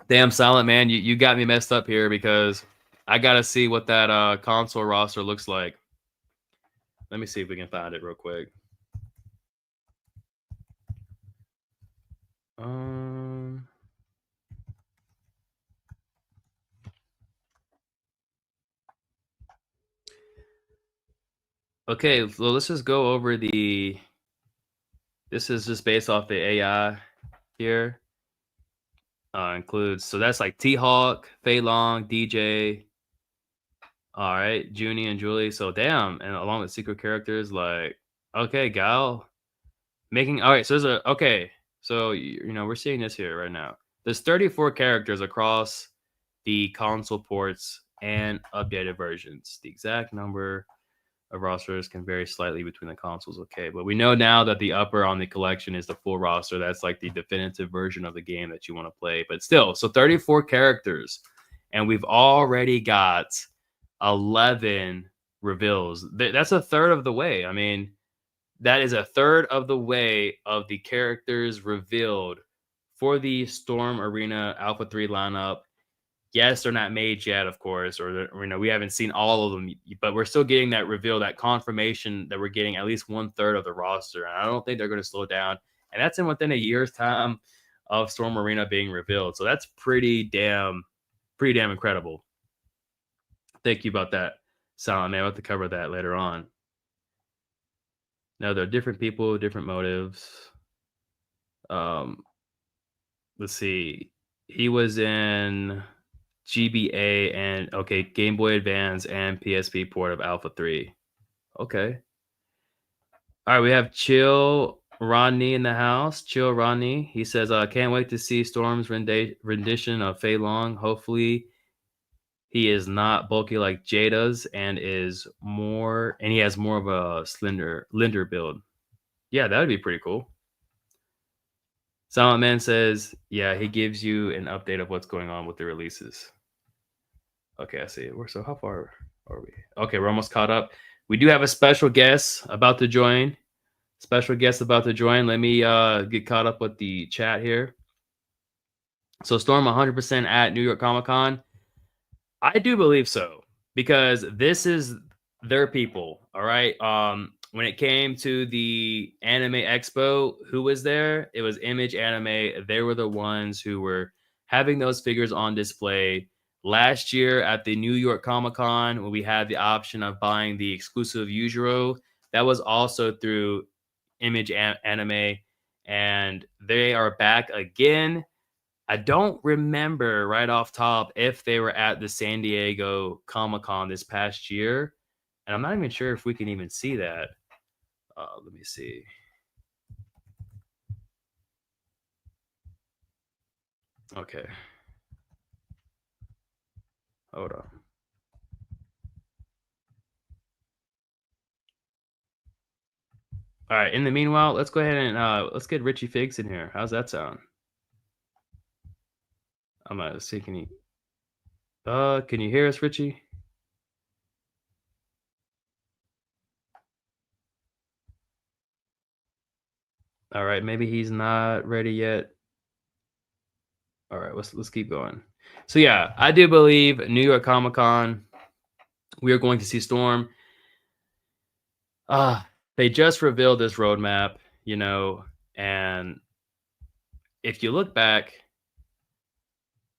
damn Silent Man, you got me messed up here because I gotta see what that console roster looks like. Let me see if we can find it real quick. Um okay, so let's just go over the this is just based off the AI here. Includes so that's like T Hawk, Fei Long, DJ, all right, Junie and Julie. So damn, and along with secret characters like okay, Gal making all right. So there's a okay. So you know we're seeing this here right now. There's 34 characters across the console ports and updated versions. The exact number of rosters can vary slightly between the consoles. Okay, but we know now that the upper on the collection is the full roster. That's like the definitive version of the game that you want to play. But still, so 34 characters, and we've already got 11 reveals. That's a third of the way. I mean, that is a third of the way of the characters revealed for the Storm Arena Alpha 3 lineup. Yes, they're not made yet, of course, or you know, we haven't seen all of them, but we're still getting that reveal, that confirmation that we're getting at least one third of the roster. And I don't think they're going to slow down. And that's in within a year's time of Storm Arena being revealed. So that's pretty damn incredible. Thank you about that, Silent Man. I'll have to cover that later on. Now, there are different people, different motives. Um, let's see. He was in GBA and okay, Game Boy Advance and PSP port of Alpha 3. Okay. All right, we have Chill Rodney in the house. Chill Rodney. He says, can't wait to see Storm's rendition of Fei Long. Hopefully he is not bulky like Jada's and he has more of a slender build. Yeah, that would be pretty cool. Silent Man says, yeah, he gives you an update of what's going on with the releases. Okay, I see it. So how far are we? Okay, we're almost caught up. We do have a special guest about to join. Special guest about to join. Let me get caught up with the chat here. So Storm 100% at New York Comic Con. I do believe so because this is their people. All right. When it came to the Anime Expo, who was there? It was Image Anime. They were the ones who were having those figures on display last year at the New York Comic Con when we had the option of buying the exclusive Yujiro. That was also through Image Anime, and they are back again. I don't remember right off top if they were at the San Diego Comic Con this past year, and I'm not even sure if we can even see that. Let me see. Okay. Hold on. All right. In the meanwhile, let's go ahead and let's get Richie Figs in here. How's that sound? I'm gonna see. Can you hear us, Richie? All right. Maybe he's not ready yet. All right. Let's keep going. So yeah, I do believe New York Comic Con. We are going to see Storm. They just revealed this roadmap, you know, and if you look back,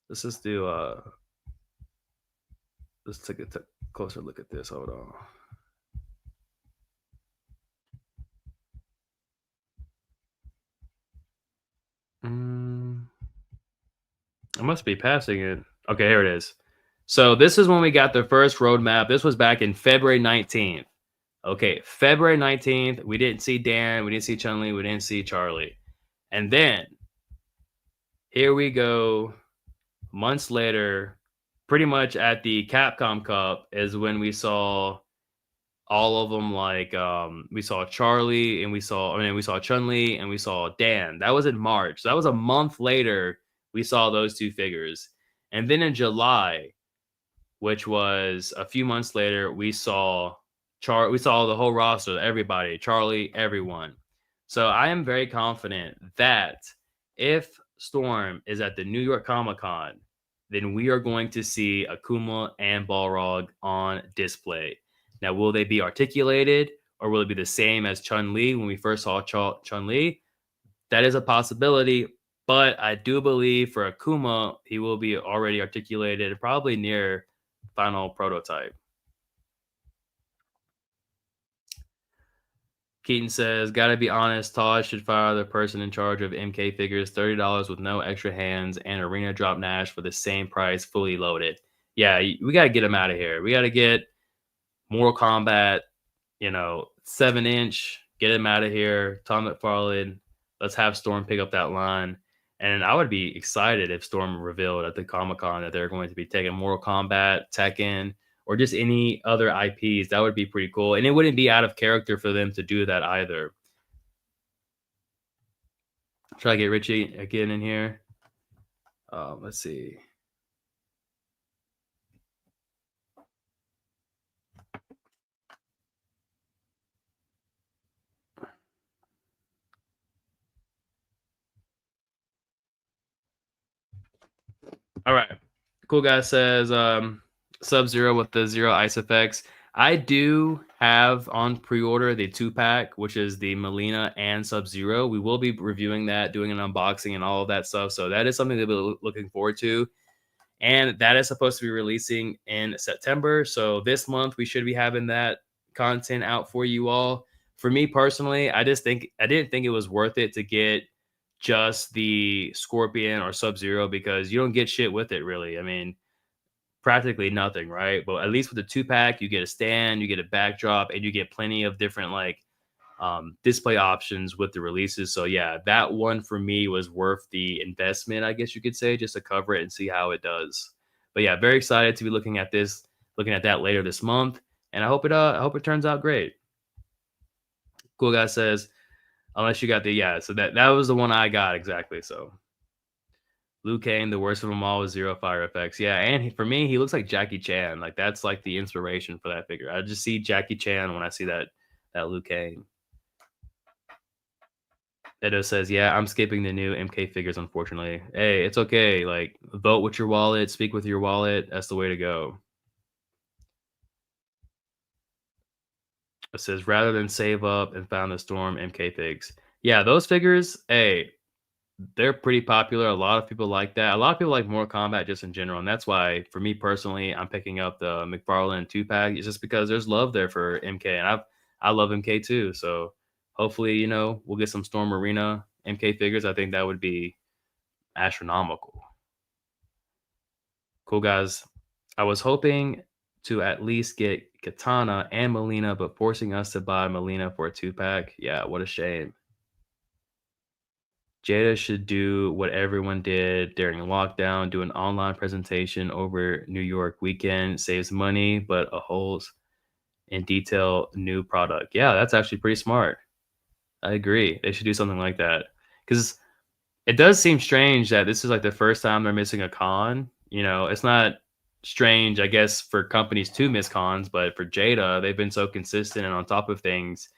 let's just do let's take a closer look at this. Hold on. I must be passing it. Okay, here it is. So this is when we got the first roadmap. This was back in February 19th. Okay, February 19th. We didn't see Dan. We didn't see Chun-Li. We didn't see Charlie. And then here we go Months later, pretty much at the Capcom Cup is when we saw all of them. Like we saw Charlie and we saw Chun-Li and we saw Dan. That was in March. So that was a month later we saw those two figures. And then in July, which was a few months later, we saw the whole roster, everybody, Charlie, everyone. So I am very confident that if Storm is at the New York Comic Con, then we are going to see Akuma and Balrog on display. Now, will they be articulated or will it be the same as Chun Li when we first saw Chun Li? That is a possibility, but I do believe for Akuma, he will be already articulated, probably near final prototype. Keaton says, "Gotta be honest, Todd should fire the person in charge of MK figures $30 with no extra hands and arena drop Nash for the same price, fully loaded." Yeah, we gotta get him out of here. We gotta get Mortal Kombat, 7 inch, get him out of here. Tom McFarlane, let's have Storm pick up that line. And I would be excited if Storm revealed at the Comic Con that they're going to be taking Mortal Kombat, Tekken, or just any other IPs. That would be pretty cool. And it wouldn't be out of character for them to do that either. Try to get Richie again in here. Let's see. All right. Cool guy says Sub Zero with the zero ice effects. I do have on pre-order the 2-pack, which is the Melina and Sub Zero. We will be reviewing that, doing an unboxing and all of that stuff. So that is something that we're looking forward to. And that is supposed to be releasing in September. So this month we should be having that content out for you all. For me personally, I didn't think it was worth it to get just the Scorpion or Sub Zero because you don't get shit with it really. I mean, practically nothing, right? But at least with the 2-pack, you get a stand, you get a backdrop, and you get plenty of different like display options with the releases. So yeah, that one for me was worth the investment, I guess you could say, just to cover it and see how it does. But yeah, very excited to be looking at that later this month, and I hope it turns out great. Cool guy says, unless you got the yeah, so that was the one I got exactly. So Liu Kang, the worst of them all, with zero fire effects. Yeah, and for me, he looks like Jackie Chan. Like that's like the inspiration for that figure. I just see Jackie Chan when I see that Liu Kang. Edo says, "Yeah, I'm skipping the new MK figures, unfortunately. Hey, it's okay. Like, vote with your wallet, speak with your wallet. That's the way to go." It says, "Rather than save up and found the Storm MK figs." Yeah, those figures, hey, they're pretty popular. A lot of people like that. A lot of people like Mortal Kombat just in general, and that's why, for me personally, I'm picking up the McFarlane 2-pack. It's just because there's love there for MK, and I love MK too. So hopefully, we'll get some Storm Arena MK figures. I think that would be astronomical. Cool guys. I was hoping to at least get Katana and Melina, but forcing us to buy Melina for a 2-pack. Yeah, what a shame. Jada should do what everyone did during lockdown, do an online presentation over New York weekend, saves money, but a holds in detail new product. Yeah, that's actually pretty smart. I agree. They should do something like that. Because it does seem strange that this is like the first time they're missing a con. It's not strange, I guess, for companies to miss cons, but for Jada, they've been so consistent and on top of things.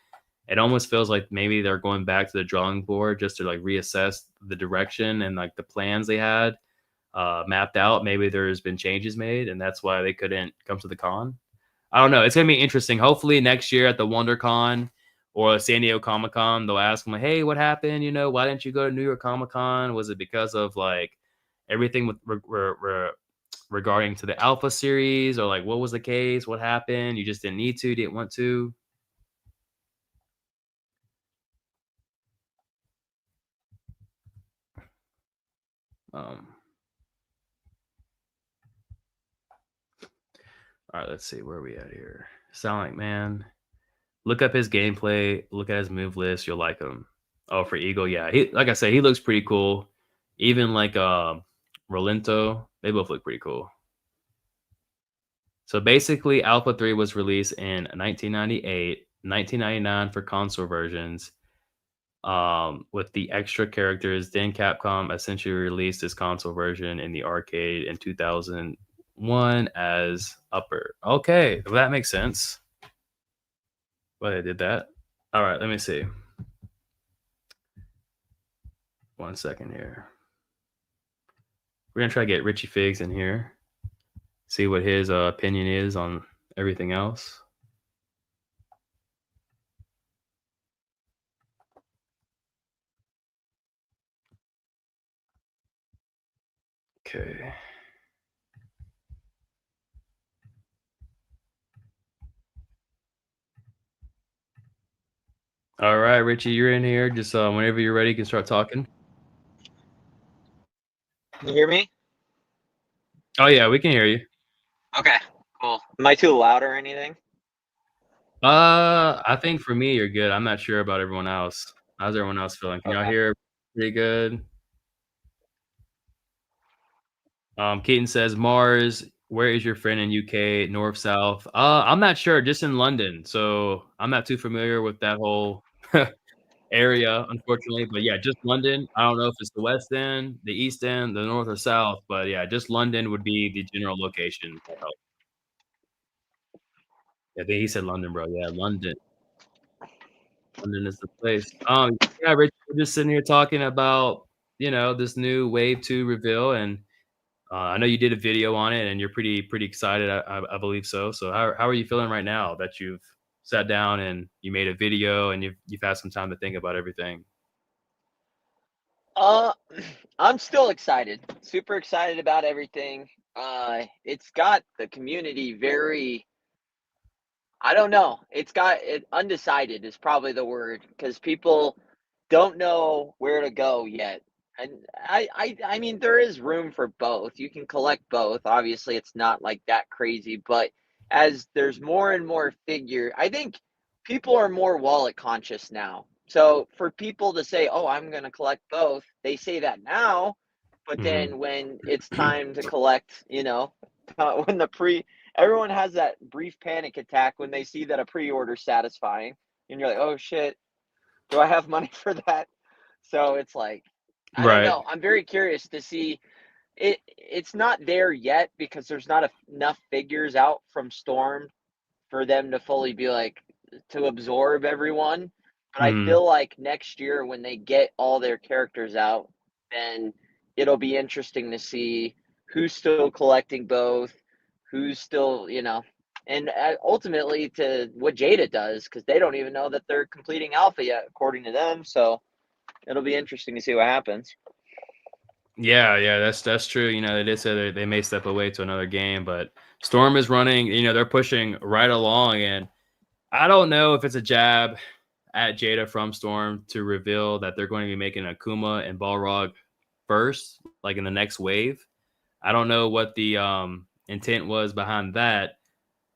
It almost feels like maybe they're going back to the drawing board just to like reassess the direction and like the plans they had mapped out. Maybe there's been changes made, and that's why they couldn't come to the con. I don't know. It's gonna be interesting. Hopefully next year at the WonderCon or San Diego Comic Con, they'll ask them, like, "Hey, what happened? Why didn't you go to New York Comic Con? Was it because of like everything with regarding to the Alpha series, or like what was the case? What happened? You just didn't need to, didn't want to." Um, all right, let's see where are we at here. Sound like man. Look up his gameplay. Look at his move list. You'll like him. Oh, for Eagle, yeah. He like I said, he looks pretty cool. Even like Rolento. They both look pretty cool. So basically, Alpha 3 was released in 1998, 1999 for console versions, with the extra characters. Then Capcom essentially released this console version in the arcade in 2001 as Upper. Okay, well, that makes sense. Why they did that. All right, let me see. 1 second here. We're gonna try to get Richie Figs in here. See what his opinion is on everything else. Okay. All right, Richie, you're in here. Just whenever you're ready, you can start talking. Can you hear me? Oh yeah, we can hear you. Okay, cool. Am I too loud or anything? I think for me, you're good. I'm not sure about everyone else. How's everyone else feeling? Can y'all Okay. hear pretty good? Keaton says, Mars, where is your friend in UK? North, south? I'm not sure, just in London. So I'm not too familiar with that whole area, unfortunately. But yeah, just London. I don't know if it's the West End, the East End, the North or South, but yeah, just London would be the general location. I think he said London, bro. Yeah, London. London is the place. Yeah, Rich, we're just sitting here talking about, this new Wave 2 reveal, and I know you did a video on it, and you're pretty excited. I believe so. So how are you feeling right now that you've sat down and you made a video and you've had some time to think about everything? Uh, I'm still excited. Super excited about everything. It's got the community very. I don't know. It's got it undecided is probably the word because people don't know where to go yet. And I mean, there is room for both. You can collect both. Obviously, it's not like that crazy, but as there's more and more figure, I think people are more wallet conscious now. So for people to say, "Oh, I'm going to collect both," they say that now, but Mhm. then when it's time to collect, when the everyone has that brief panic attack when they see that a pre-order satisfying, and you're like, "Oh shit, do I have money for that?" So it's like, I don't Right. know. I'm very curious to see it. It's not there yet because there's not enough figures out from Storm for them to fully be like to absorb everyone. But I Mhm. feel like next year when they get all their characters out, then it'll be interesting to see who's still collecting both, who's still, and ultimately to what Jada does because they don't even know that they're completing alpha yet, according to them. So it'll be interesting to see what happens. Yeah, yeah, that's true. They did say they may step away to another game, but Storm is running. They're pushing right along, and I don't know if it's a jab at Jada from Storm to reveal that they're going to be making Akuma and Balrog first, like in the next wave. I don't know what the intent was behind that.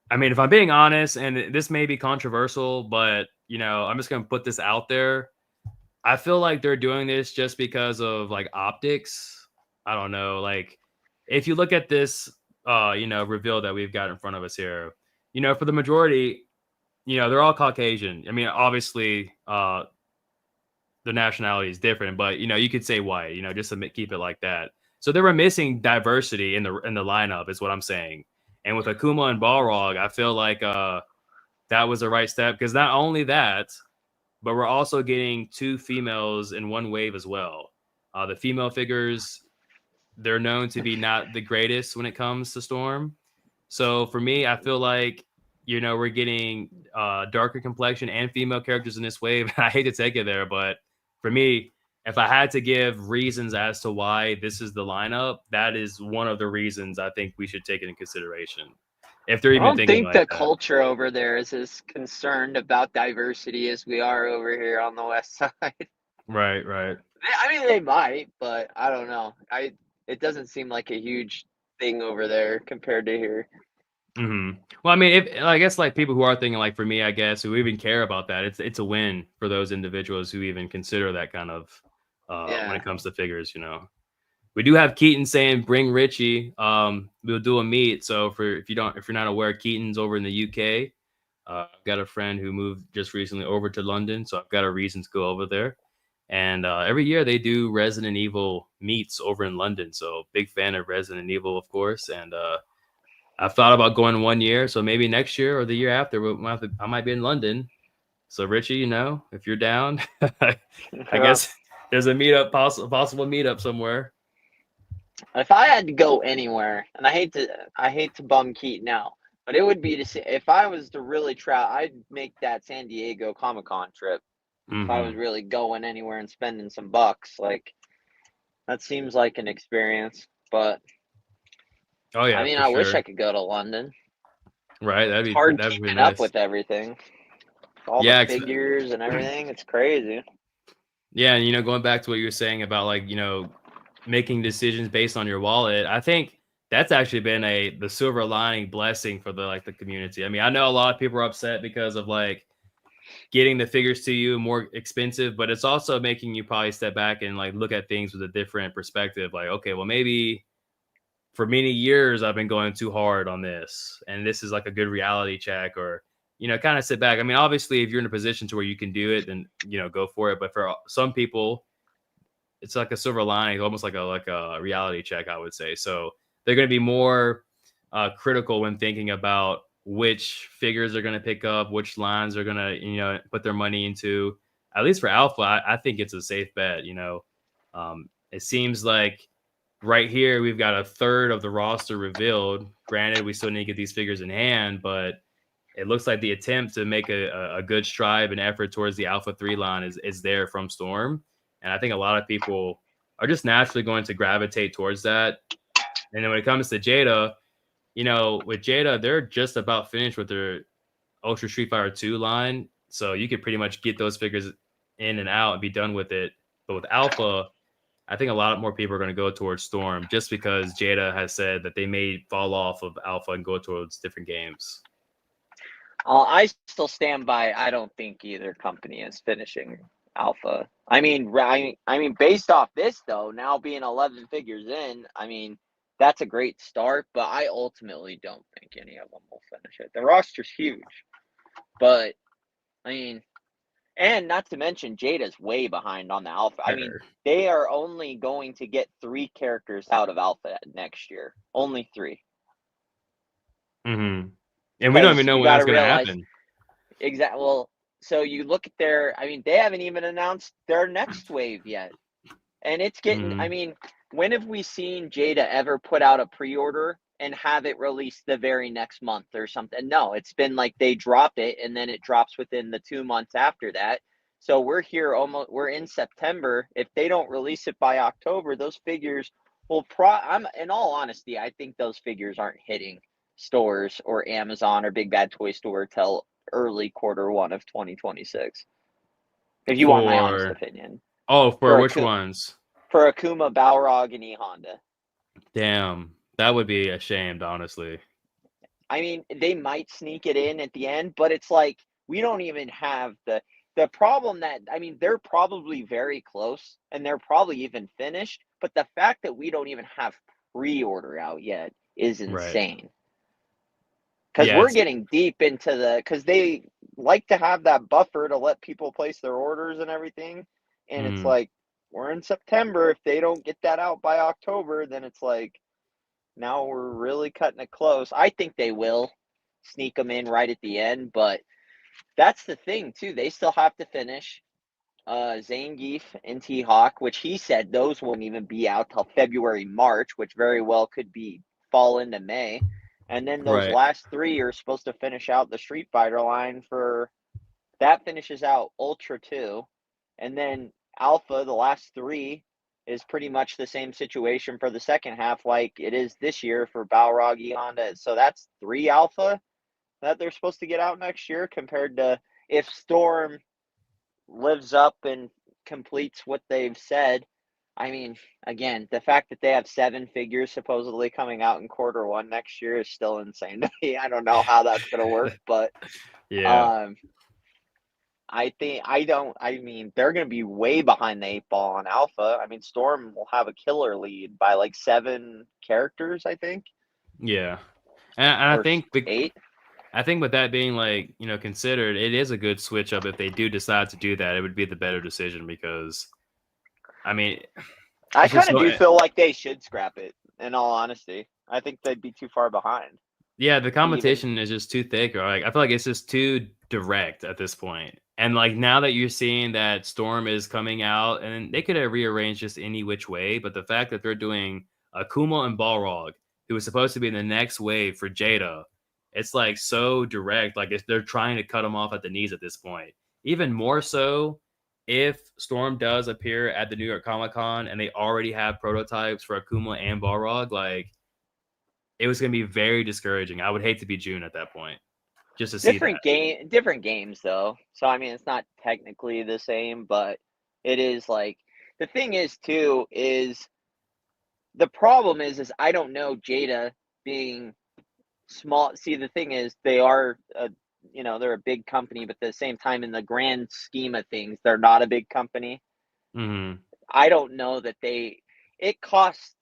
I mean, if I'm being honest, and this may be controversial, but I'm just gonna put this out there. I feel like they're doing this just because of like optics. I don't know. Like, if you look at this, reveal that we've got in front of us here, for the majority, they're all Caucasian. I mean, obviously, the nationality is different, but you could say white, just to keep it like that. So they were missing diversity in the lineup, is what I'm saying. And with Akuma and Balrog, I feel like that was the right step because not only that, but we're also getting two females in one wave as well. The female figures, they're known to be not the greatest when it comes to Storm. So for me, I feel like we're getting darker complexion and female characters in this wave. I hate to take it there, but for me, if I had to give reasons as to why this is the lineup, that is one of the reasons I think we should take it in consideration. If they're I even don't thinking think like the that. culture over there is as concerned about diversity as we are over here on the west side. Right, right. I mean, they might, but I don't know. It doesn't seem like a huge thing over there compared to here. Well, I mean, if I guess like people who are thinking like for me, I guess who even care about that, it's a win for those individuals who even consider that kind of when Yeah. it comes to figures. We do have Keaton saying bring Richie. We'll do a meet. So if you're not aware, Keaton's over in the UK. I've got a friend who moved just recently over to London, so I've got a reason to go over there. And every year they do Resident Evil meets over in London. So big fan of Resident Evil, of course. And I've thought about going 1 year, so maybe next year or the year after I might be in London. So Richie, if you're down, I Yeah. guess there's a meetup, possible meetup somewhere. If I had to go anywhere, and I hate to bum Keaton out, but it would be to see if I was to really try. I'd make that San Diego Comic Con trip. If I was Hmm. really going anywhere and spending some bucks, like that seems like an experience. But Oh I yeah, mean, for I wish I sure. could go to London. Right, It's hard that'd be keeping up nice. with everything, all the Yeah, figures and everything. It's crazy. yeah, and going back to what you were saying about like making decisions based on your wallet, I think that's actually been the silver lining blessing for the community. I mean, I know a lot of people are upset because of like getting the figures to you more expensive, but it's also making you probably step back and like look at things with a different perspective. Like, okay, well, maybe for many years I've been going too hard on this, and this is like a good reality check, or kind of sit back. I mean, obviously, if you're in a position to where you can do it, then go for it. But for some people, it's like a silver lining, almost like a reality check, I would say. So they're going to be more critical when thinking about which figures they're going to pick up, which lines they're going to put their money into. At least for Alpha, I think it's a safe bet. It seems like right here we've got a third of the roster revealed. Granted, we still need to get these figures in hand, but it looks like the attempt to make a good stride and effort towards the Alpha 3 line is there from Storm. And I think a lot of people are just naturally going to gravitate towards that. And then when it comes to Jada, with Jada, they're just about finished with their Ultra Street Fighter 2 line. So you could pretty much get those figures in and out and be done with it. But with Alpha, I think a lot more people are going to go towards Storm just because Jada has said that they may fall off of Alpha and go towards different games. I still stand by. I don't think either company is finishing Alpha. I mean, based off this though, now being 11 figures in, I mean, that's a great start. But I ultimately don't think any of them will finish it. The roster's huge, but I mean, and not to mention Jada's way behind on the Alpha. I mean, Sure. they are only going to get 3 characters out of Alpha next year. Only 3, Mm-hmm. And we don't even because know you when got that's to going to realize. happen. Exactly. Well, so you look at I mean, they haven't even announced their next wave yet. And it's getting, I Mm-hmm. mean, when have we seen Jada ever put out a pre order and have it released the very next month or something? No, it's been like they drop it and then it drops within the 2 months after that. So we're in September. If they don't release it by October, those figures I'm in all honesty, I think those figures aren't hitting stores or Amazon or Big Bad Toy Store till early quarter 1 of 2026. If you want my honest For opinion, for for which Akuma, ones? for Akuma, Balrog, and E Honda. Damn, that would be ashamed, honestly. I mean, they might sneak it in at the end, but it's like we don't even have the problem that I mean, they're probably very close and they're probably even finished, but the fact that we don't even have pre-order out yet is Right. insane. Because Yeah, we're it's getting deep into because they like to have that buffer to let people place their orders and everything. And it's mm, like, we're in September. If they don't get that out by October, then it's like, now we're really cutting it close. I think they will sneak them in right at the end, but that's the thing, too. They still have to finish Zangief and T Hawk, which he said those won't even be out till February, March, which very well could be fall into May. And then those right. last 3 are supposed to finish out the Street Fighter line for that finishes out Ultra 2. And then Alpha, the last 3, is pretty much the same situation for the second half, like it is this year for Balrog, E Honda. So that's 3 Alpha that they're supposed to get out next year compared to if Storm lives up and completes what they've said. I mean, again, the fact that they have 7 figures supposedly coming out in quarter 1 next year is still insane to me. I don't know how that's going to work, but Yeah. um, I mean, they're going to be way behind the 8 ball on Alpha. I mean, Storm will have a killer lead by like 7 characters, I think, Yeah, and I or think 8. I think with that being like, considered, it is a good switch up if they do decide to do that. It would be the better decision because, I mean, I it's just kind of so. do feel like they should scrap it, in all honesty. I think they'd be too far behind. Yeah, the Even, competition is just too thick, or like I feel like it's just too direct at this point. And like now that you're seeing that Storm is coming out, and they could have rearranged just any which way, but the fact that they're doing Akuma and Balrog, who was supposed to be the next wave for Jada, it's like so direct. Like they're trying to cut them off at the knees at this point. Even more so if Storm does appear at the New York Comic Con and they already have prototypes for Akuma and Balrog, like it was going to be very discouraging. I would hate to be June at that point just to see that. different games though. So I mean, it's not technically the same, but it is like the thing is too is the problem is I don't know Jada being small. See, the thing is they are they're a big company, but at the same time, in the grand scheme of things, they're not a big company. Hmm. I don't know that it costs,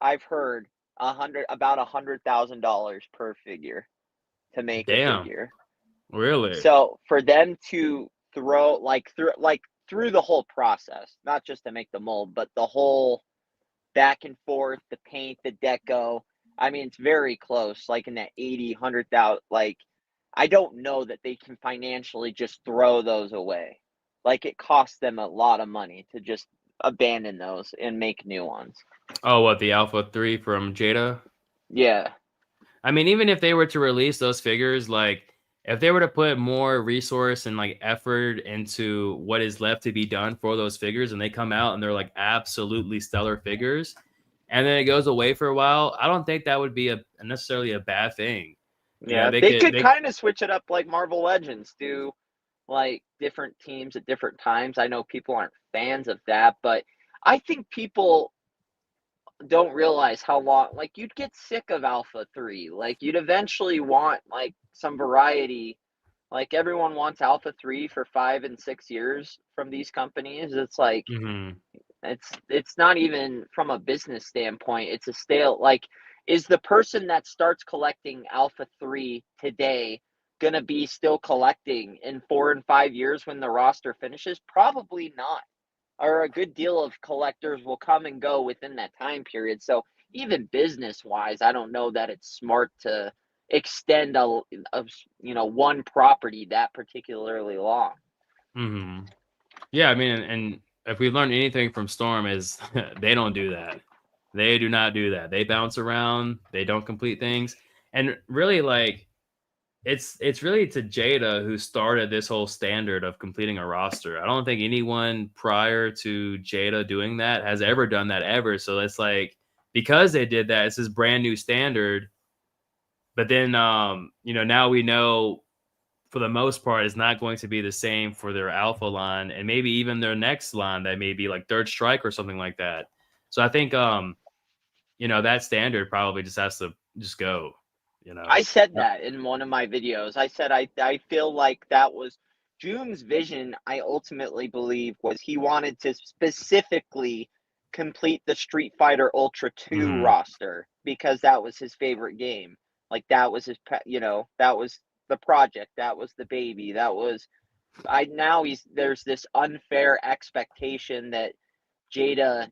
I've heard, about $100,000 per figure to make a Damn, figure. really? So for them to through the whole process, not just to make the mold, but the whole back and forth, the paint, the deco. I mean, it's very close, like in that 80, 100,000. Like, I don't know that they can financially just throw those away. Like, it costs them a lot of money to just abandon those and make new ones. Oh, what, the Alpha 3 from Jada? Yeah. I mean, even if they were to release those figures, like if they were to put more resource and like effort into what is left to be done for those figures and they come out and they're like absolutely stellar figures and then it goes away for a while, I don't think that would be a necessarily a bad thing. Yeah. They They could could they kind of switch it up like Marvel Legends, do like different teams at different times. I know people aren't fans of that, but I think people don't realize how long, like, you'd get sick of Alpha 3. Like, you'd eventually want like some variety. Like, everyone wants Alpha 3 for 5 and 6 years from these companies. It's like Mhm. it's not even from a business standpoint. It's a stale, like, is the person that starts collecting Alpha 3 today going to be still collecting in 4 and 5 years when the roster finishes? Probably not, or a good deal of collectors will come and go within that time period. So even business wise, I don't know that it's smart to extend one property that particularly long. Mhm. Yeah, I mean, and if we learned anything from Storm is they don't do that. They do not do that. They bounce around. They don't complete things. And really, like, it's really to Jada who started this whole standard of completing a roster. I don't think anyone prior to Jada doing that has ever done that ever. So it's like because they did that, it's this brand new standard. But then, now we know for the most part, it's not going to be the same for their alpha line and maybe even their next line that may be like Third Strike or something like that. So I think, that standard probably just has to just go, you know. I said that in one of my videos. I said I feel like that was June's vision. I ultimately believe was he wanted to specifically complete the Street Fighter Ultra 2 Mhm. roster because that was his favorite game. Like, that was that was the project, that was the baby. That was I now he's there's this unfair expectation that Jada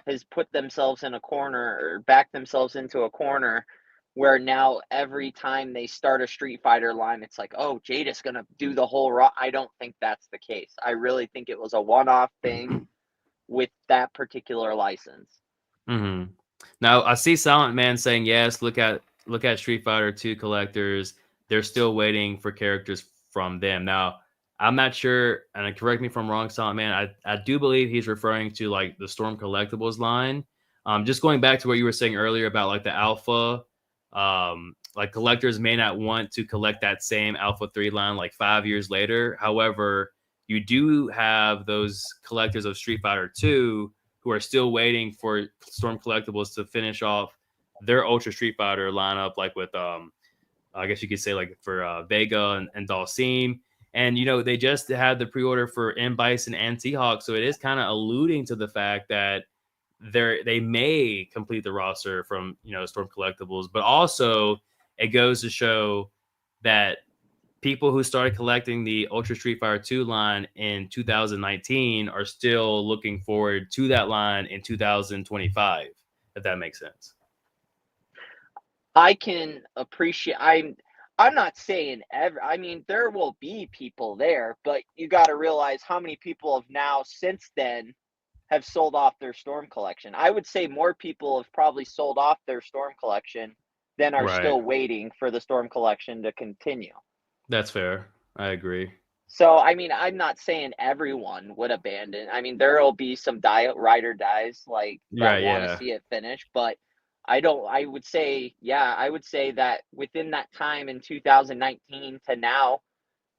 has put themselves in a corner, or backed themselves into a corner, where now every time they start a Street Fighter line, it's like, oh, Jada's gonna do the whole I don't think that's the case. I really think it was a one-off thing with that particular license. Mhm. Now I see Silent Man saying yes. Look at Street Fighter 2 collectors. They're still waiting for characters from them. Now I'm not sure, and correct me if I'm wrong, Silent Man. I do believe he's referring to like the Storm Collectibles line. Just going back to what you were saying earlier about like the Alpha, like collectors may not want to collect that same Alpha 3 line like 5 years later. However, you do have those collectors of Street Fighter 2 who are still waiting for Storm Collectibles to finish off their Ultra Street Fighter lineup, like with I guess you could say like for Vega and Dalsim. And they just had the pre-order for M Bison and T-Hawk, so it is kind of alluding to the fact that they may complete the roster from Storm Collectibles, but also it goes to show that people who started collecting the Ultra Street Fighter 2 line in 2019 are still looking forward to that line in 2025, if that makes sense. I can appreciate. I'm not saying I mean, there will be people there, but you got to realize how many people have now since then have sold off their Storm collection. I would say more people have probably sold off their Storm collection than are Right. still waiting for the Storm collection to continue. That's fair. I agree. So, I mean, I'm not saying everyone would abandon. I mean, there'll be some ride or dies like that Right. want to Yeah. see it finish, but I don't. I would say, yeah, I would say that within that time in 2019 to now,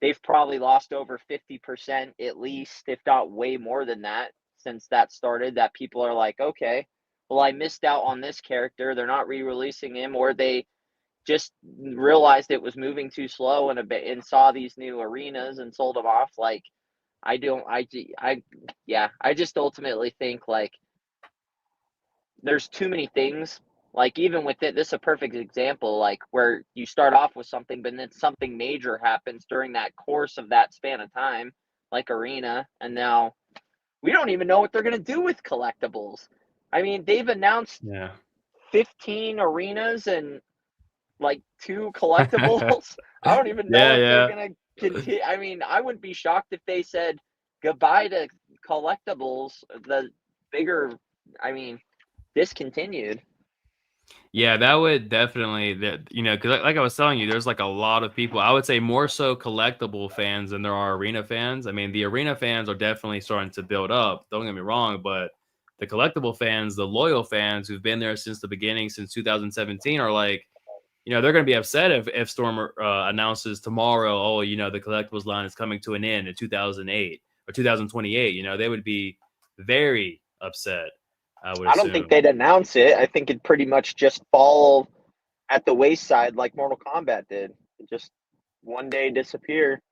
they've probably lost over 50% at least, if not way more than that, since that started. That people are like, okay, well, I missed out on this character. They're not re-releasing him, or they just realized it was moving too slow and saw these new arenas and sold them off. Like, I don't, yeah, I just ultimately think like there's too many things. Like, even with it, this is a perfect example, like where you start off with something, but then something major happens during that course of that span of time, like arena, and now we don't even know what they're going to do with collectibles. I mean, they've announced Yeah. 15 arenas and like 2 collectibles. I don't even know Yeah. if they're Yeah. gonna continue. I mean, I wouldn't be shocked if they said goodbye to collectibles. The bigger, I mean, discontinued. Yeah, that would definitely because like I was telling you, there's like a lot of people. I would say more so collectible fans than there are arena fans. I mean, the arena fans are definitely starting to build up. Don't get me wrong, but the collectible fans, the loyal fans who've been there since the beginning, since 2017, are like, they're going to be upset if Stormer announces tomorrow, oh, the collectibles line is coming to an end in 2008 or 2028. They would be very upset, I would I don't think assume. they'd announce it. I think it'd pretty much just fall at the wayside like Mortal Kombat did. It just one day disappear.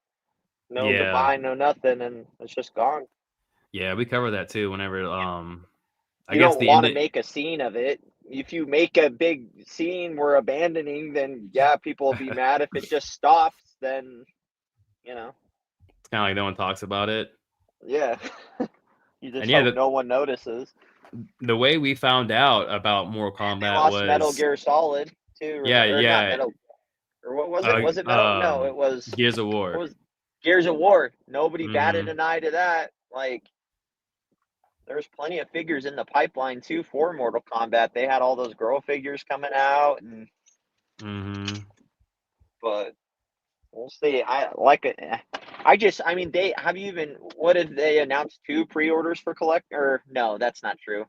No Yeah. goodbye, no nothing, and it's just gone. Yeah, we cover that too whenever I You guess don't the end want to make a scene of it. If you make a big scene we're abandoning, then yeah, people will be mad. If it just stops, then you know, it's kind of like no one talks about it. yeah. You And just yeah, hope no one notices. the way we found out about Mortal And they Kombat lost Metal was Gear Solid too, yeah, or not yeah, Metal, or what was it? Was it Metal? No, it was Gears of what War. was Gears of War. Nobody batted Hmm. an eye to that. Like, there's plenty of figures in the pipeline too for Mortal Kombat. They had all those girl figures coming out, and Hmm. but we'll see. I like it. I mean, they have you even. What did they announce? 2 pre-orders for collect? Or no, that's not true.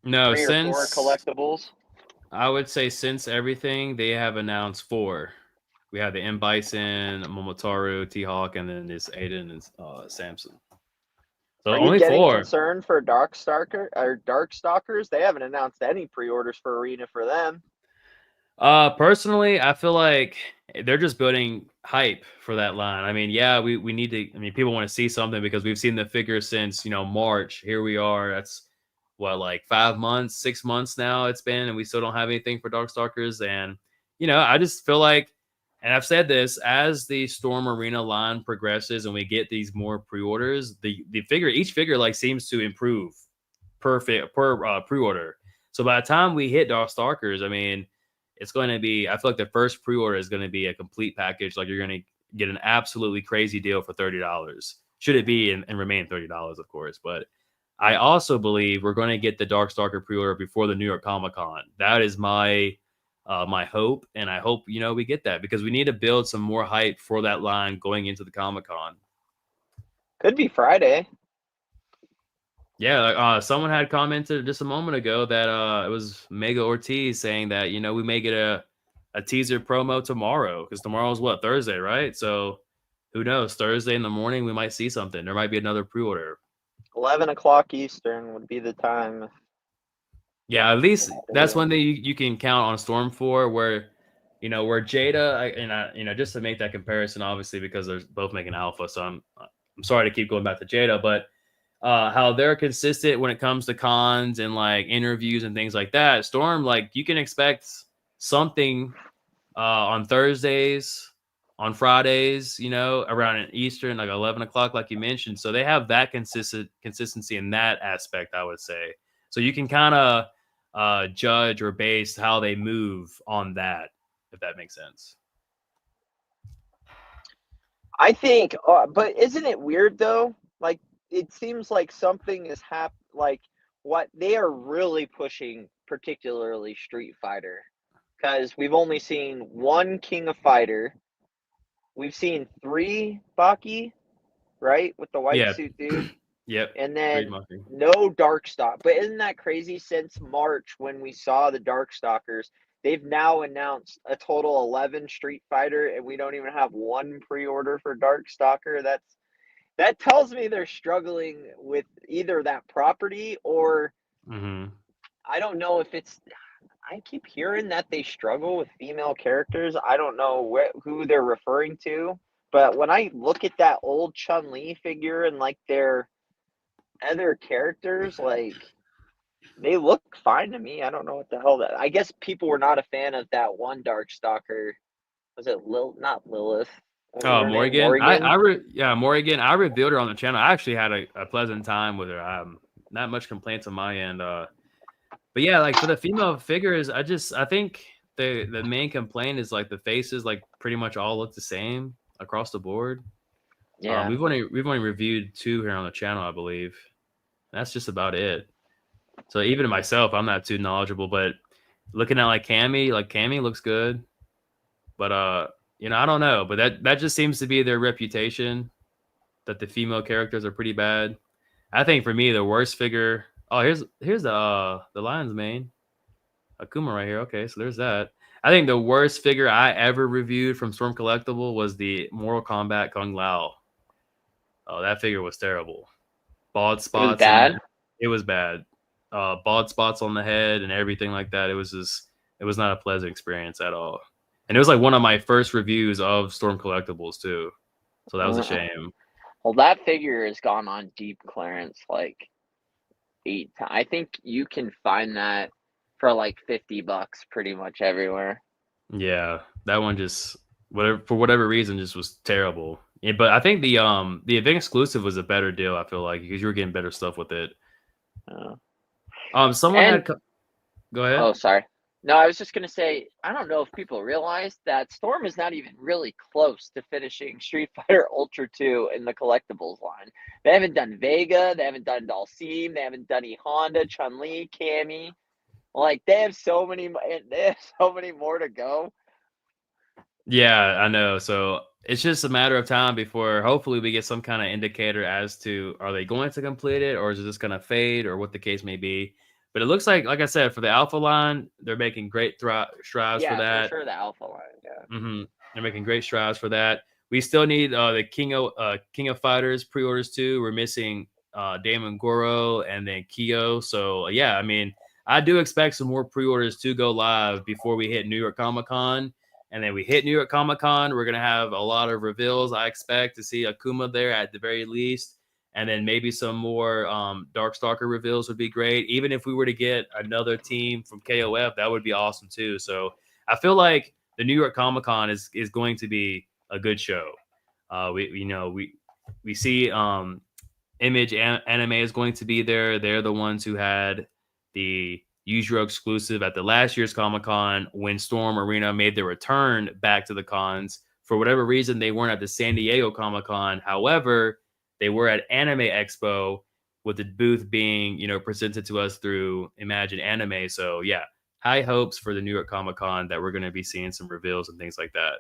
No, 3 or 4 since collectibles. I would say since everything they have announced 4. We have the M Bison, Momotaro, T Hawk, and then this Aiden and Samson. So Are you only getting 4. concerned for Darkstalkers? They haven't announced any pre-orders for Arena for them. Personally, I feel like they're just building hype for that line. I mean, yeah, we need to. I mean, people want to see something because we've seen the figure since March. Here we are. That's what, like 5 months, 6 months now. It's been, and we still don't have anything for Darkstalkers. And I just feel like, and I've said this, as the Storm Arena line progresses and we get these more pre-orders, the figure, each figure like seems to improve per pre-order. So by the time we hit Darkstalkers, I mean, it's going to be, I feel like the first pre-order is going to be a complete package. Like, you're going to get an absolutely crazy deal for $30. Should it be and remain $30, of course. But I also believe we're going to get the Darkstalker pre-order before the New York Comic Con. That is my hope, and I hope we get that because we need to build some more hype for that line going into the Comic Con. Could be Friday. Yeah, someone had commented just a moment ago that it was Mega Ortiz saying that we may get a teaser promo tomorrow because tomorrow's what, Thursday, right? So who knows? Thursday in the morning we might see something. There might be another pre-order. 11 o'clock Eastern would be the time. Yeah, at least that's one thing you can count on Storm for, where Where Jada, just to make that comparison, obviously because they're both making alpha, so I'm sorry to keep going back to Jada, but how they're consistent when it comes to cons and like interviews and things like that. Storm, like you can expect something on Thursdays, on Fridays, around Eastern, like 11 o'clock, like you mentioned. So they have that consistency in that aspect, I would say. So you can kind of judge or base how they move on that, if that makes sense. I think, but isn't it weird though? Like, it seems like something is like what they are really pushing, particularly Street Fighter, because we've only seen one King of Fighter. We've seen three Baki, right, with the white Yeah. suit dude, Yep. and Great then monkey. no Darkstalk. But isn't that crazy? Since March, when we saw the Darkstalkers, they've now announced a total 11 Street Fighter, and we don't even have one pre-order for Darkstalker. That tells me they're struggling with either that property or Hmm. I don't know if it's. I keep hearing that they struggle with female characters. I don't know who they're referring to, but when I look at that old Chun Li figure and like their other characters, like they look fine to me. I don't know what the hell that. I guess people were not a fan of that one Darkstalker. Was it Not Lilith? What was Oh, her name? Morgan. Morgan. Yeah, Morgan. I revealed her on the channel. I actually had a pleasant time with her. Not much complaints on my end. But yeah, like for the female figures, I think the main complaint is like the faces, like pretty much all look the same across the board. Yeah. We've only reviewed two here on the channel, I believe. That's just about it. So even myself, I'm not too knowledgeable, but looking at like Cammy looks good. But I don't know. But that just seems to be their reputation that the female characters are pretty bad. I think for me the worst figure. Oh, here's the lion's mane. Akuma right here. Okay, so there's that. I think the worst figure I ever reviewed from Storm Collectible was the Mortal Kombat Kung Lao. Oh, that figure was terrible. Bald It was spots bad. it was bad. Bald spots on the head and everything like that. It was not a pleasant experience at all. And it was like one of my first reviews of Storm Collectibles too. So that was a Uh, shame. well, that figure has gone on deep clearance like 8 times. I think you can find that for like $50 pretty much everywhere. Yeah, that one just whatever for whatever reason just was terrible. Yeah, but I think the event exclusive was a better deal. I feel like because you were getting better stuff with it. Uh, Someone and go ahead. oh, sorry. No, I was just gonna say I don't know if people realize that Storm is not even really close to finishing Street Fighter Ultra 2 in the collectibles line. They haven't done Vega, they haven't done Dalsim, they haven't done E Honda, Chun Li, Cammy. Like they have so many more to go. Yeah, I know. So it's just a matter of time before hopefully we get some kind of indicator as to are they going to complete it or is it just going to fade or what the case may be. But it looks like I said, for the alpha line, they're making great strides for Yeah, for that. sure the Alpha line. Yeah. Hmm. They're making great strides for that. We still need the King of Fighters pre-orders too. We're missing Damon Goro and then Kyo. So yeah, I mean, I do expect some more pre-orders to go live before we hit New York Comic Con. And then we hit New York Comic Con, we're gonna have a lot of reveals. I expect to see Akuma there at the very least, and then maybe some more Darkstalker reveals would be great. Even if we were to get another team from KOF, that would be awesome too. So I feel like the New York Comic Con is going to be a good show. We see Image Anime is going to be there. They're the ones who had the Use Your exclusive at the last year's Comic Con when Storm Arena made their return back to the cons. For whatever reason, they weren't at the San Diego Comic Con. However, they were at Anime Expo with the booth being, presented to us through Imagine Anime. So yeah, high hopes for the New York Comic Con that we're going to be seeing some reveals and things like that.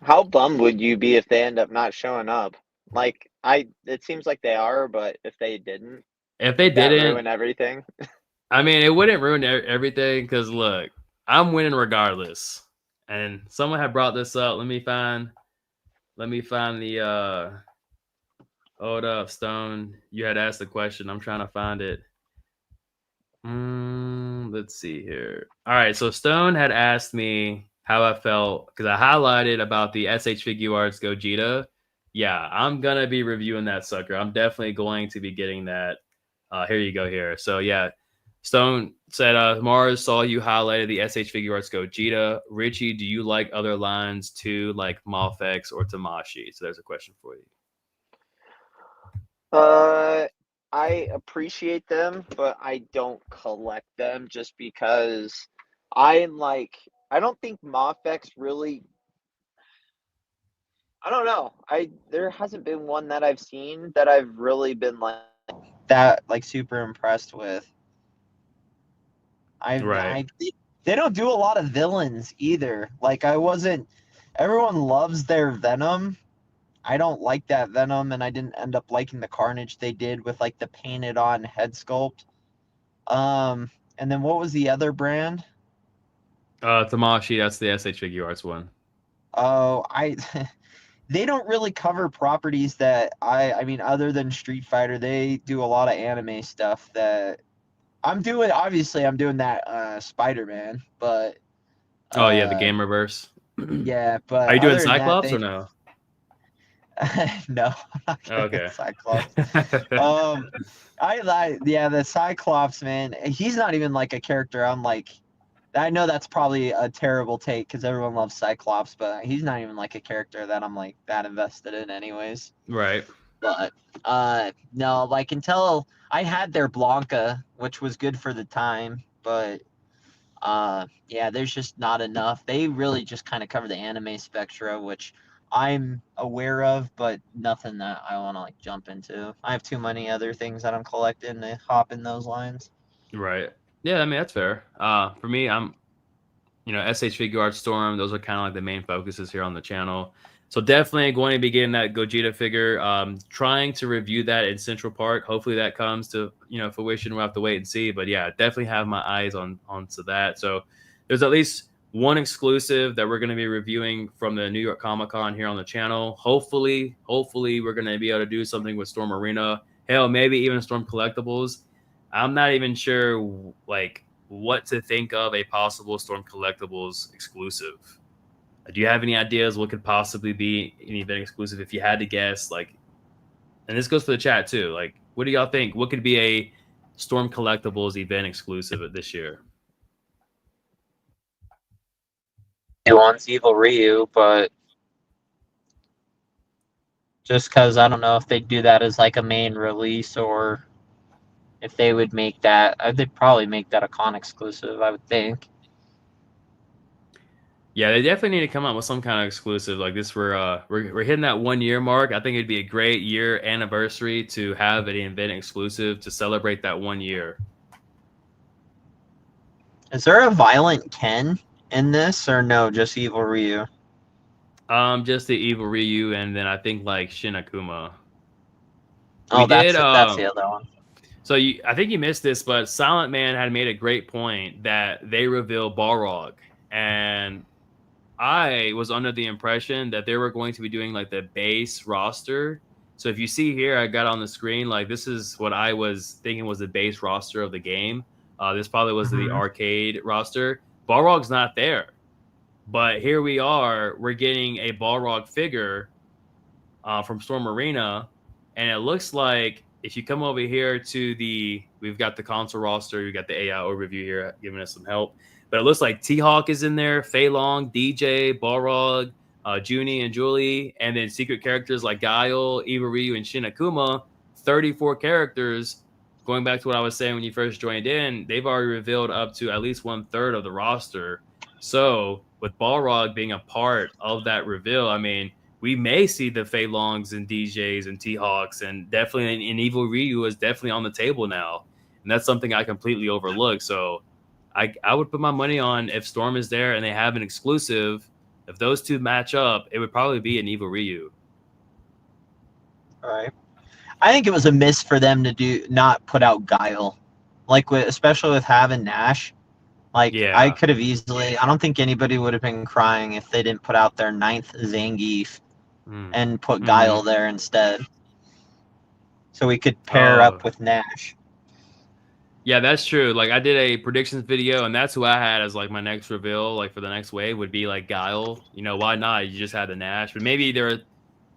How bummed would you be if they end up not showing up? It seems like they are, but if they didn't, If they would that didn't, ruin everything? I mean, it wouldn't ruin everything because look, I'm winning regardless. And someone had brought this up. Let me find the hold up, Stone. You had asked the question. I'm trying to find it. Let's see here. All right, so Stone had asked me how I felt because I highlighted about the SH Figure Arts Gogeta. Yeah, I'm gonna be reviewing that sucker. I'm definitely going to be getting that. Here you go here. So yeah, Stone said, Mars saw you highlighted the SH Figure Arts Gogeta. Richie, do you like other lines too, like Mafex or Tamashi? So there's a question for you. Uh, I appreciate them, but I don't collect them just because I don't think Mafex really. I don't know. There hasn't been one that I've seen that I've really been like super impressed with. Right. They don't do a lot of villains either. Like I wasn't. Everyone loves their Venom. I don't like that Venom, and I didn't end up liking the Carnage they did with like the painted on head sculpt. And then what was the other brand? Tamashi, that's the SH Figure Arts one. Oh, I they don't really cover properties that I mean other than Street Fighter, they do a lot of anime stuff that I'm doing. Obviously, I'm doing that Spider-Man, but Oh yeah, the uh Gamerverse. yeah, Are but you doing other than that Cyclops or they no? no, I'm not gonna do Okay. Cyclops. Um I like yeah, the Cyclops man, he's not even like a character I'm like I know that's probably a terrible take because everyone loves Cyclops, but he's not even like a character that I'm like that invested in, anyways. Right. But no, like until I had their Blanca, which was good for the time, but yeah, there's just not enough. They really just kind of cover the anime spectra, which I'm aware of, but nothing that I want to like jump into. I have too many other things that I'm collecting to hop in those lines. Right. Yeah, I mean that's fair. For me, I'm SH Figure Arts Storm. Those are kind of like the main focuses here on the channel. So definitely going to be getting that Gogeta figure. Trying to review that in Central Park. Hopefully that comes to fruition. We'll have to wait and see. But yeah, definitely have my eyes onto that. So there's at least one exclusive that we're going to be reviewing from the New York Comic Con here on the channel. Hopefully we're going to be able to do something with Storm Arena. Hell, maybe even Storm Collectibles. I'm not even sure like what to think of a possible Storm Collectibles exclusive. Do you have any ideas what could possibly be an event exclusive if you had to guess? Like, and this goes for the chat too. Like, what do y'all think? What could be a Storm Collectibles event exclusive this year? It wants Evil Ryu, but just because I don't know if they'd do that as like a main release or if they would make that, they'd probably make that a con exclusive, I would think. Yeah, they definitely need to come out with some kind of exclusive like this. We're hitting that 1 year mark. I think it'd be a great year anniversary to have an event exclusive to celebrate that 1 year. Is there a violent Ken in this or no? Just Evil Ryu. Just the Evil Ryu, and then I think like Shin Akuma. We Oh, did. that's the other one. So I think you missed this, but Silent Man had made a great point that they revealed Balrog, and I was under the impression that they were going to be doing like the base roster. So if you see here, I got on the screen like this is what I was thinking was the base roster of the game. This probably was the arcade roster. Balrog's not there, but here we are. We're getting a Balrog figure from Storm Arena, and it looks like if you come over here to we've got the console roster, we've got the AI overview here giving us some help, but it looks like T-Hawk is in there, Fei Long, DJ, Balrog, Junie and Julie, and then secret characters like Guile, Eva Ryu, and Shin Akuma, 34 characters. Going back to what I was saying when you first joined in, they've already revealed up to at least 1/3 of the roster. So with Balrog being a part of that reveal, I mean, we may see the Fei Longs and DJs and T-Hawks, and definitely an Evil Ryu is definitely on the table now. And that's something I completely overlooked. So I would put my money on if Storm is there and they have an exclusive, if those two match up, it would probably be an Evil Ryu. All right. I think it was a miss for them to not put out Guile, like especially with having Nash. Like I Yeah. could have easily. I don't think anybody would have been crying if they didn't put out their 9th Zangief and put Guile there instead, so we could pair Oh, up with Nash. Yeah, that's true. Like, I did a predictions video, and that's who I had as like my next reveal, like for the next wave would be like Guile. You know, why not? You just had the Nash, but maybe they're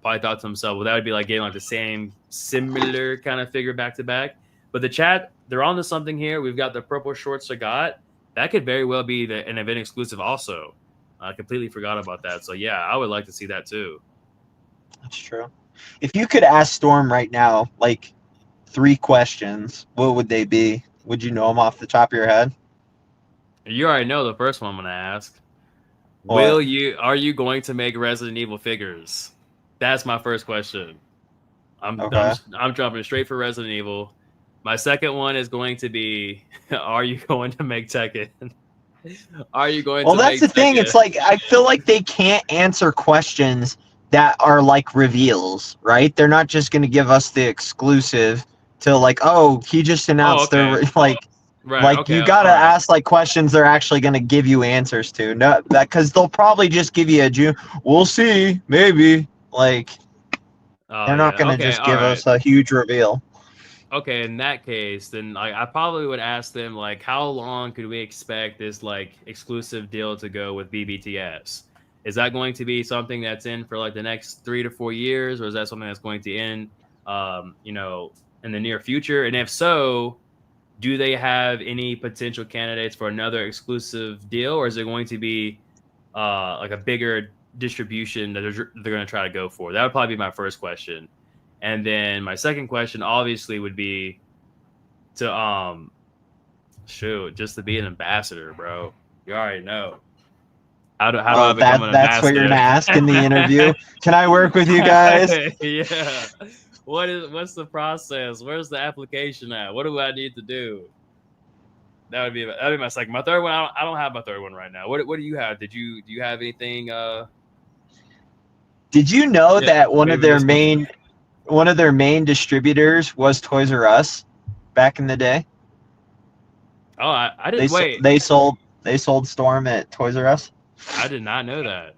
probably thought to themselves, well, that would be like getting like the same similar kind of figure back to back. But the chat, they're onto something here. We've got the purple shorts Sagat. That could very well be an event exclusive also. I completely forgot about that. So yeah, I would like to see that too. That's true. If you could ask Storm right now, like 3 questions, what would they be? Would you know them off the top of your head? You already know the first one I'm gonna ask. What? Are you going to make Resident Evil figures? That's my first question. Okay. I'm jumping straight for Resident Evil. My second one is going to be, are you going to make Tekken? Are you going Well, to that's make the thing. Tekken? It's like I feel like they can't answer questions that are like reveals, right? They're not just going to give us the exclusive to like, oh, he just Oh, announced okay. their Right. like Okay. you All got to right. ask like questions they're actually going to give you answers to. No, that because they'll probably just give you a June. We'll see, maybe. Like Oh they're not yeah. going to Okay. just All give right. us a huge reveal. Okay. In that case, then like I probably would ask them like, how long could we expect this like exclusive deal to go with BBTS? Is that going to be something that's in for like the next 3 to 4 years, or is that something that's going to end, you know, in the near future? And if so, do they have any potential candidates for another exclusive deal, or is it going to be like a bigger distribution that they're going to try to go for? That would probably be my first question. And then my second question obviously would be to shoot, just to be an ambassador, bro. You already know. How do I Oh, become an that's what you're ambassador? gonna ask in the interview. Can I work with you guys? Yeah. What's the process? Where's the application at? What do I need to do? That'd be my second. My third one, I don't have my third one right now. What do you have? Do you have anything? Did you know Yeah, that maybe missing. one of their main distributors was Toys R Us back in the day? Oh, I They didn't wait. they sold Storm at Toys R Us. I did not know that.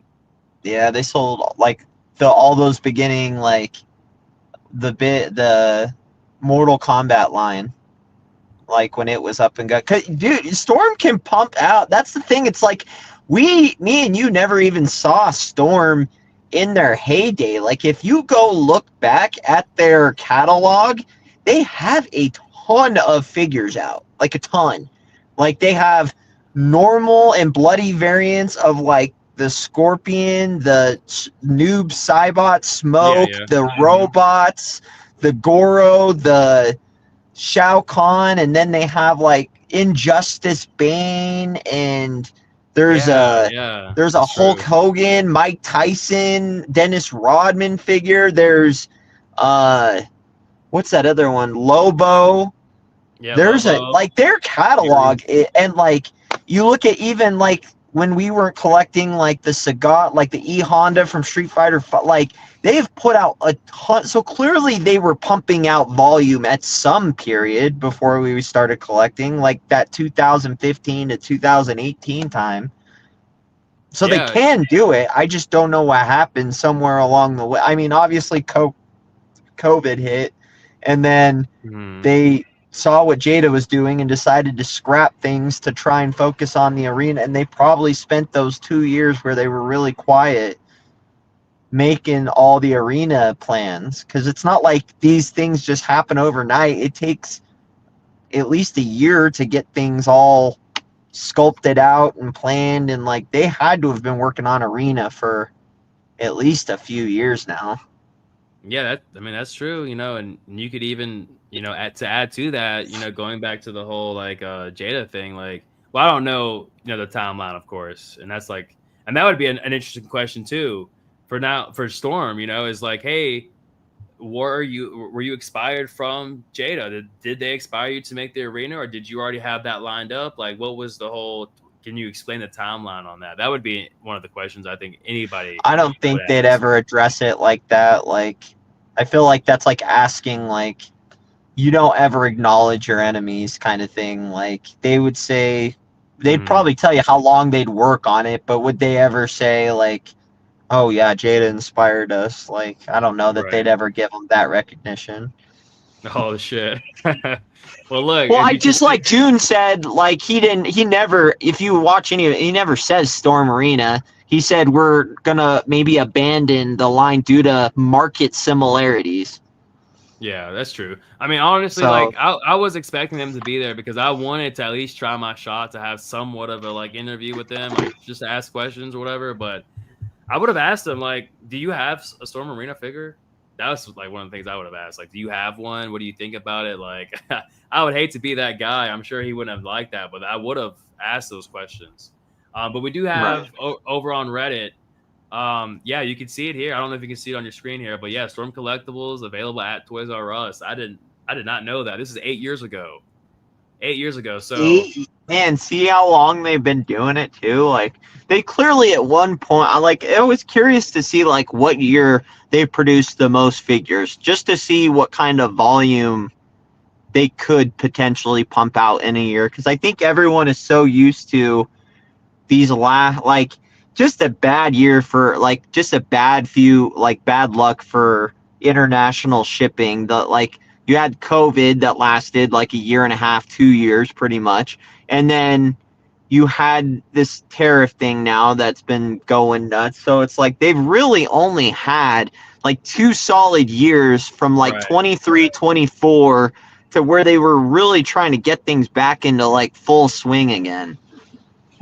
Yeah, they sold like the all those beginning like the Mortal Kombat line, like when it was up and got. Dude, Storm can pump out. That's the thing. It's like me and you never even saw Storm in their heyday. Like if you go look back at their catalog, they have a ton of figures out, like a ton. Like they have normal and bloody variants of like the Scorpion, the Noob Cybot, Yeah, Smoke, yeah. the Hmm. robots, the Goro, the Shao Kahn, and then they have like Injustice Bane, and there's Yeah, a yeah. there's a That's Hulk true. Hogan, Mike Tyson, Dennis Rodman figure. There's uh what's that other one? Lobo. Yeah, There's a Lobo, like their Fury. catalog and like you look at even like when we weren't collecting like the Sagat, like the E Honda from Street Fighter, like they've put out a ton. So clearly they were pumping out volume at some period before we started collecting, like that 2015 to 2018 time. So they Yeah. can do it. I just don't know what happened somewhere along the way. I mean, obviously COVID hit, and then Mhm. they saw what Jada was doing and decided to scrap things to try and focus on the arena. And they probably spent those 2 years where they were really quiet making all the arena plans, because it's not like these things just happen overnight. It takes at least a year to get things all sculpted out and planned, and like they had to have been working on arena for at least a few years now. Yeah, I mean that's true, you know, and you could even, you know, add to that, you know, going back to the whole like Jada thing, like, well, I don't know, you know, the timeline, of course, and that's like, and that would be an interesting question too for now for Storm, you know, is like, hey, were you expired from Jada? Did they expire you to make the arena, or did you already have that lined up? Like, what was the whole? Can you explain the timeline on that? That would be one of the questions I think anybody I don't would think they'd ask. ever address it like that. Like, I feel like that's like asking, like, you don't ever acknowledge your enemies kind of thing. Like, they would say, they'd Hmm. probably tell you how long they'd work on it, but would they ever say, like, oh, yeah, Jada inspired us? Like, I don't know that Right. they'd ever give them that recognition. Oh shit. Well, look, Well, if I you can just see, like June said, like he never, if you watch any of it, he never says Storm Arena. He said we're gonna maybe abandon the line due to market similarities. yeah, that's true. I mean, honestly, So like I was expecting them to be there because I wanted to at least try my shot to have somewhat of a like interview with them, like just to ask questions or whatever. But I would have asked them, like, do you have a Storm Arena figure? That was like one of the things I would have asked. Like, do you have one? What do you think about it? Like, I would hate to be that guy. I'm sure he wouldn't have liked that, but I would have asked those questions. But we do right. have over on Reddit. Yeah, you can see it here. I don't know if you can see it on your screen here, but yeah, Storm Collectibles available at Toys R Us. I did not know that. This is 8 years ago. 8 years ago. So Man, see how long they've been doing it too. Like they clearly at one point, I was curious to see like what year they produced the most figures, just to see what kind of volume they could potentially pump out in a year. Because I think everyone is so used to these like just a bad year for like just a bad few like bad luck for international shipping. The like you had COVID that lasted like a year and a half, 2 years pretty much, and then you had this tariff thing now that's been going nuts. So it's like they've really only had like 2 solid years from like right. 23, 24 to where they were really trying to get things back into like full swing again.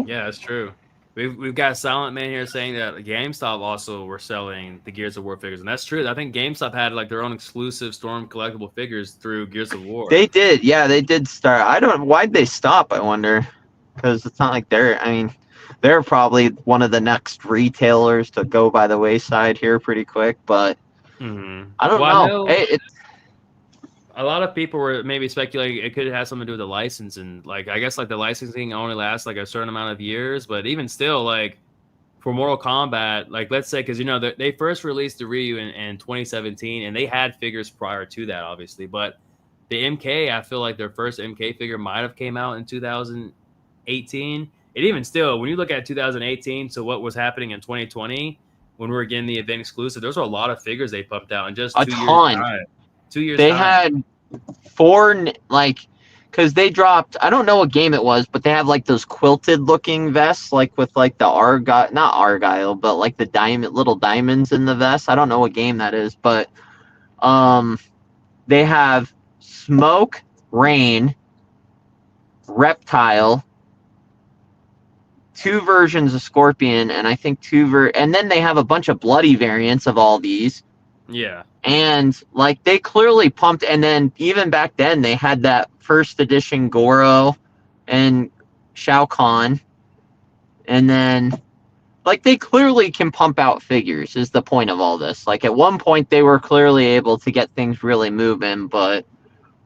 Yeah, that's true. We've got Silent Man here saying that GameStop also were selling the Gears of War figures, and that's true. I think GameStop had like their own exclusive Storm collectible figures through Gears of War. They did, yeah, they did start. I don't. Why'd they stop? I wonder, because it's not like they're. I mean, they're probably one of the next retailers to go by the wayside here pretty quick. But I don't Well, I know. know Hey, a lot of people were maybe speculating it could have something to do with the licensing. Like, I guess like the licensing only lasts like a certain amount of years, but even still, like for Mortal Kombat, like let's say, because you know they first released the Ryu in 2017, and they had figures prior to that, obviously. But the MK, I feel like their first MK figure might have came out in 2018. And even still, when you look at 2018 to what was happening in 2020, when we were getting the event exclusive, those are a lot of figures they pumped out in just a 2 years ton. time. 2 years They time. had four like, because they dropped. I don't know what game it was, but they have like those quilted looking vests, like with like the argyle, not argyle, but like the diamond, little diamonds in the vest. I don't know what game that is, but um, they have Smoke, Rain, Reptile, two versions of Scorpion, and I think and then they have a bunch of bloody variants of all these. Yeah. And like they clearly pumped, and then even back then they had that first edition Goro and Shao Kahn, and then like they clearly can pump out figures is the point of all this. Like at one point they were clearly able to get things really moving, but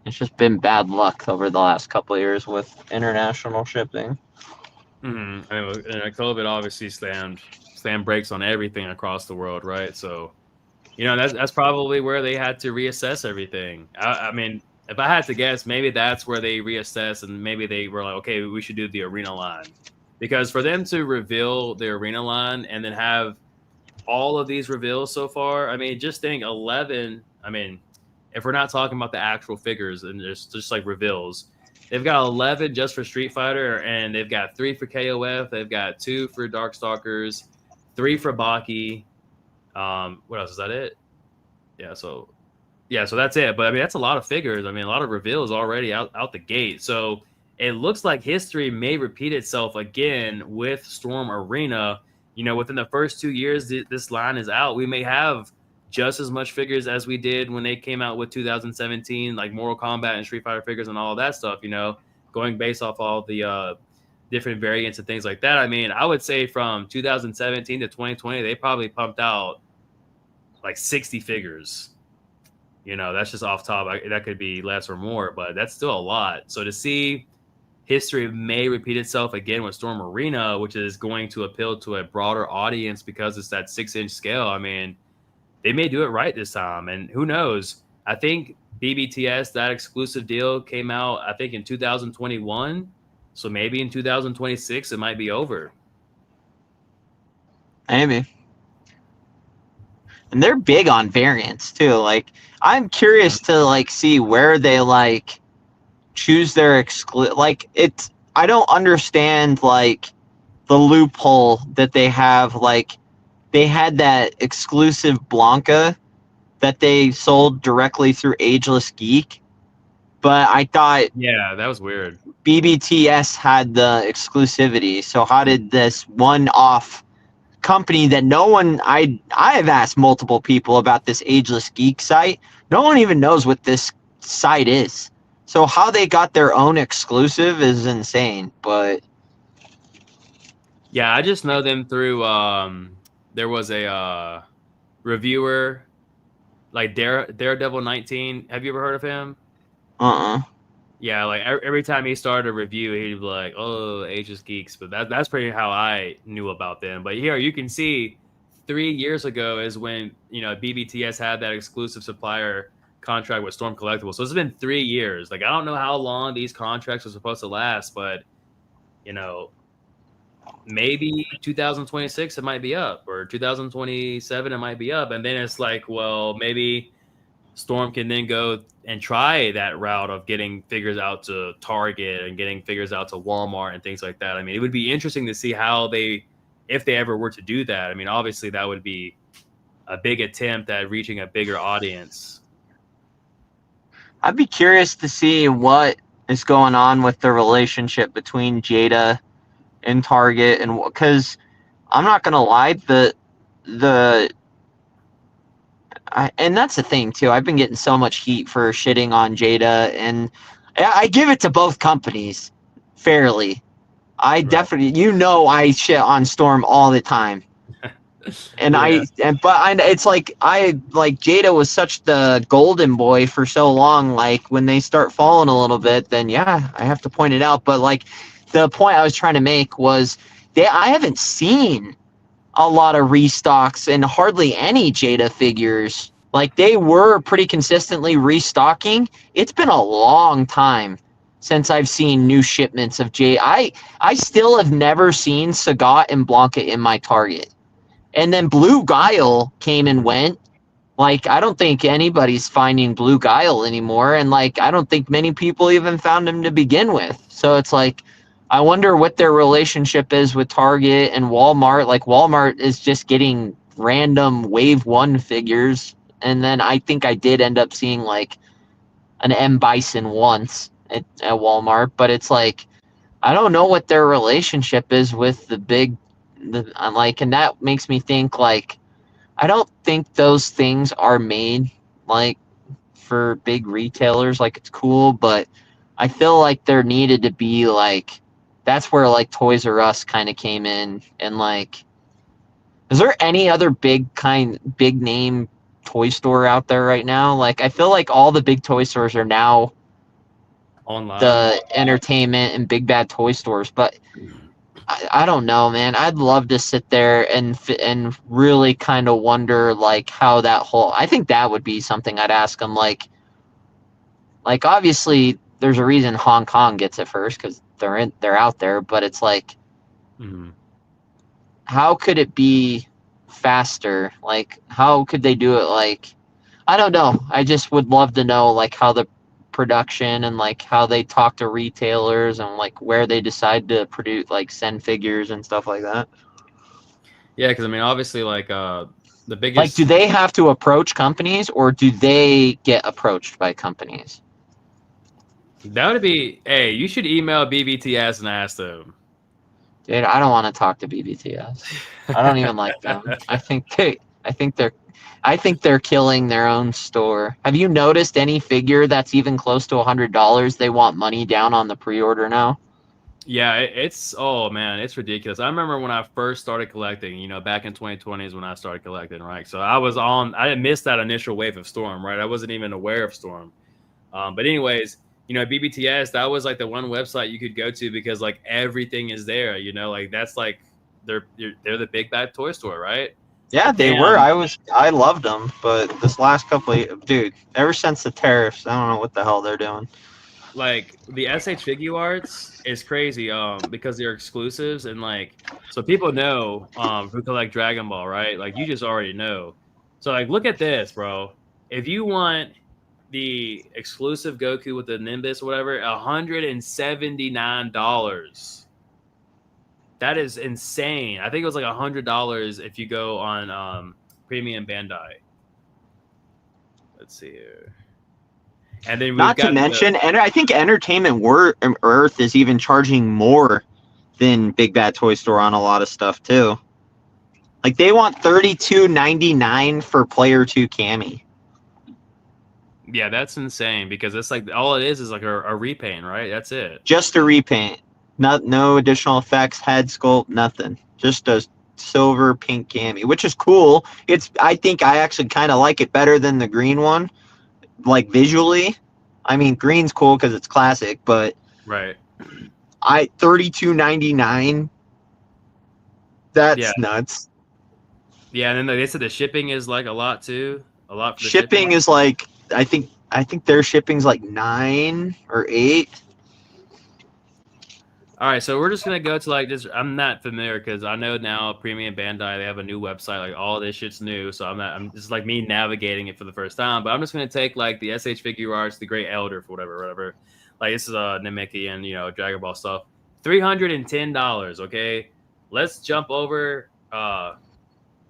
it's just been bad luck over the last couple of years with international shipping. I mean, COVID obviously slammed brakes on everything across the world, right? So, you know, that's probably where they had to reassess everything. I mean, if I had to guess, maybe that's where they reassessed, and maybe they were like, okay, we should do the arena line, because for them to reveal the arena line and then have all of these reveals so far, I mean, just think 11. I mean, if we're not talking about the actual figures and just like reveals, they've got 11 just for Street Fighter, and they've got 3 for KOF. They've got 2 for Darkstalkers, 3 for Baki. What else is that? It? Yeah. So that's it. But I mean, that's a lot of figures. I mean, a lot of reveals already out the gate. So it looks like history may repeat itself again with Storm Arena. You know, within the first 2 years this line is out, we may have just as much figures as we did when they came out with 2017, like Mortal Kombat and Street Fighter figures and all of that stuff. You know, going based off all the different variants and things like that. I mean, I would say from 2017 to 2020, they probably pumped out like 60 figures. You know, that's just off top. That could be less or more, but that's still a lot. So to see history may repeat itself again with Storm Arena, which is going to appeal to a broader audience because it's that 6-inch scale. I mean, they may do it right this time. And who knows? I think BBTS, that exclusive deal came out, I think in 2021. So maybe in 2026, it might be over. Maybe. and they're big on variants too. Like, I'm curious to like see where they like choose their like it's I don't understand like the loophole that they have. Like, they had that exclusive Blanca that they sold directly through Ageless Geek, but I thought Yeah, that was weird. BBTS had the exclusivity. So how did this one-off company that no one I have asked multiple people about this Ageless Geek site. No one even knows what this site is. So how they got their own exclusive is insane. But Yeah, I just know them through there was a reviewer like Daredevil 19. Have you ever heard of him? uh-uh. Yeah, like every time he started a review, he'd be like, "Oh, Ages Geeks," but that's pretty how I knew about them. But here you can see, 3 years ago is when BBTS had that exclusive supplier contract with Storm Collectibles. So it's been 3 years. Like I don't know how long these contracts are supposed to last, but you know, maybe 2026 it might be up, or 2027 it might be up, and then it's like, well, maybe Storm can then go and try that route of getting figures out to Target and getting figures out to Walmart and things like that. I mean, it would be interesting to see how if they ever were to do that. I mean, obviously that would be a big attempt at reaching a bigger audience. I'd be curious to see what is going on with the relationship between Jada and Target, and because I'm not gonna lie, the and that's the thing too. I've been getting so much heat for shitting on Jada, and I give it to both companies fairly. I definitely, I shit on Storm all the time, and Yeah. it's like Jada was such the golden boy for so long. Like, when they start falling a little bit, then yeah, I have to point it out. But like, the point I was trying to make was I haven't seen a lot of restocks and hardly any Jada figures. Like, they were pretty consistently restocking. It's been a long time since I've seen new shipments of Jada. I still have never seen Sagat and Blanca in my Target. And then Blue Guile came and went. Like, I don't think anybody's finding Blue Guile anymore, and like, I don't think many people even found him to begin with. So it's like, I wonder what their relationship is with Target and Walmart. Like, Walmart is just getting random Wave 1 figures, and then I think I did end up seeing like an M. Bison once at Walmart, but it's like, I don't know what their relationship is with and that makes me think, like, I don't think those things are made like for big retailers. Like, it's cool, but I feel like there needed to be like, that's where like Toys R Us kind of came in. And like, is there any other big name toy store out there right now? Like, I feel like all the big toy stores are now Online. the entertainment and big bad toy stores, but I don't know, man. I'd love to sit there and really kind of wonder like how that whole. I think that would be something I'd ask them. Like obviously there's a reason Hong Kong gets it first because they're out there, but it's like, how could it be faster? Like, how could they do it? Like, I don't know. I just would love to know like how the production and like how they talk to retailers and like where they decide to produce, like, send figures and stuff like that. Yeah, because I mean, obviously, like the biggest. Like, do they have to approach companies, or do they get approached by companies? That would be. Hey, you should email BBTS and ask them. Dude, I don't want to talk to BBTS. I don't even like them. I think they're killing their own store. Have you noticed any figure that's even close to $100? They want money down on the pre-order now. Yeah, it's oh man, it's ridiculous. I remember when I first started collecting, back in 2020 is when I started collecting, right? So I didn't miss that initial wave of Storm, right? I wasn't even aware of Storm. But anyways, BBTS, that was like the one website you could go to because like everything is there, like that's like they're the big bad toy store, right? Yeah, they were. I loved them, but this last dude, ever since the tariffs, I don't know what the hell they're doing. Like the SH Figure Arts is crazy because they're exclusives, and like so people know who collect Dragon Ball, right? Like you just already know. So like, look at this, bro. If you want the exclusive Goku with the Nimbus or whatever, $179. That is insane. I think it was like $100 if you go on Premium Bandai. Let's see here. And then we've Not to got mention, and I think Entertainment Earth is even charging more than Big Bad Toy Store on a lot of stuff too. Like they want $32.99 for Player 2 Cammy. yeah, that's insane because it's like all it is like a repaint, right? That's it. Just a repaint. No additional effects, head sculpt, nothing. Just a silver pink Cammy, which is cool. I think I actually kind of like it better than the green one, like visually. I mean, green's cool because it's classic, but right. $32.99. That's nuts. Yeah, and then they said the shipping is like a lot too. A lot for the shipping is like I think their shipping's like 9 or 8. All right, so we're just gonna go to like this. I'm not familiar because I know now Premium Bandai, they have a new website. Like all this shit's new, so I'm just like me navigating it for the first time. But I'm just gonna take like the SH Figure Arts, the Great Elder, for whatever. Like this is Namekian and Dragon Ball stuff. $310. Okay, let's jump over.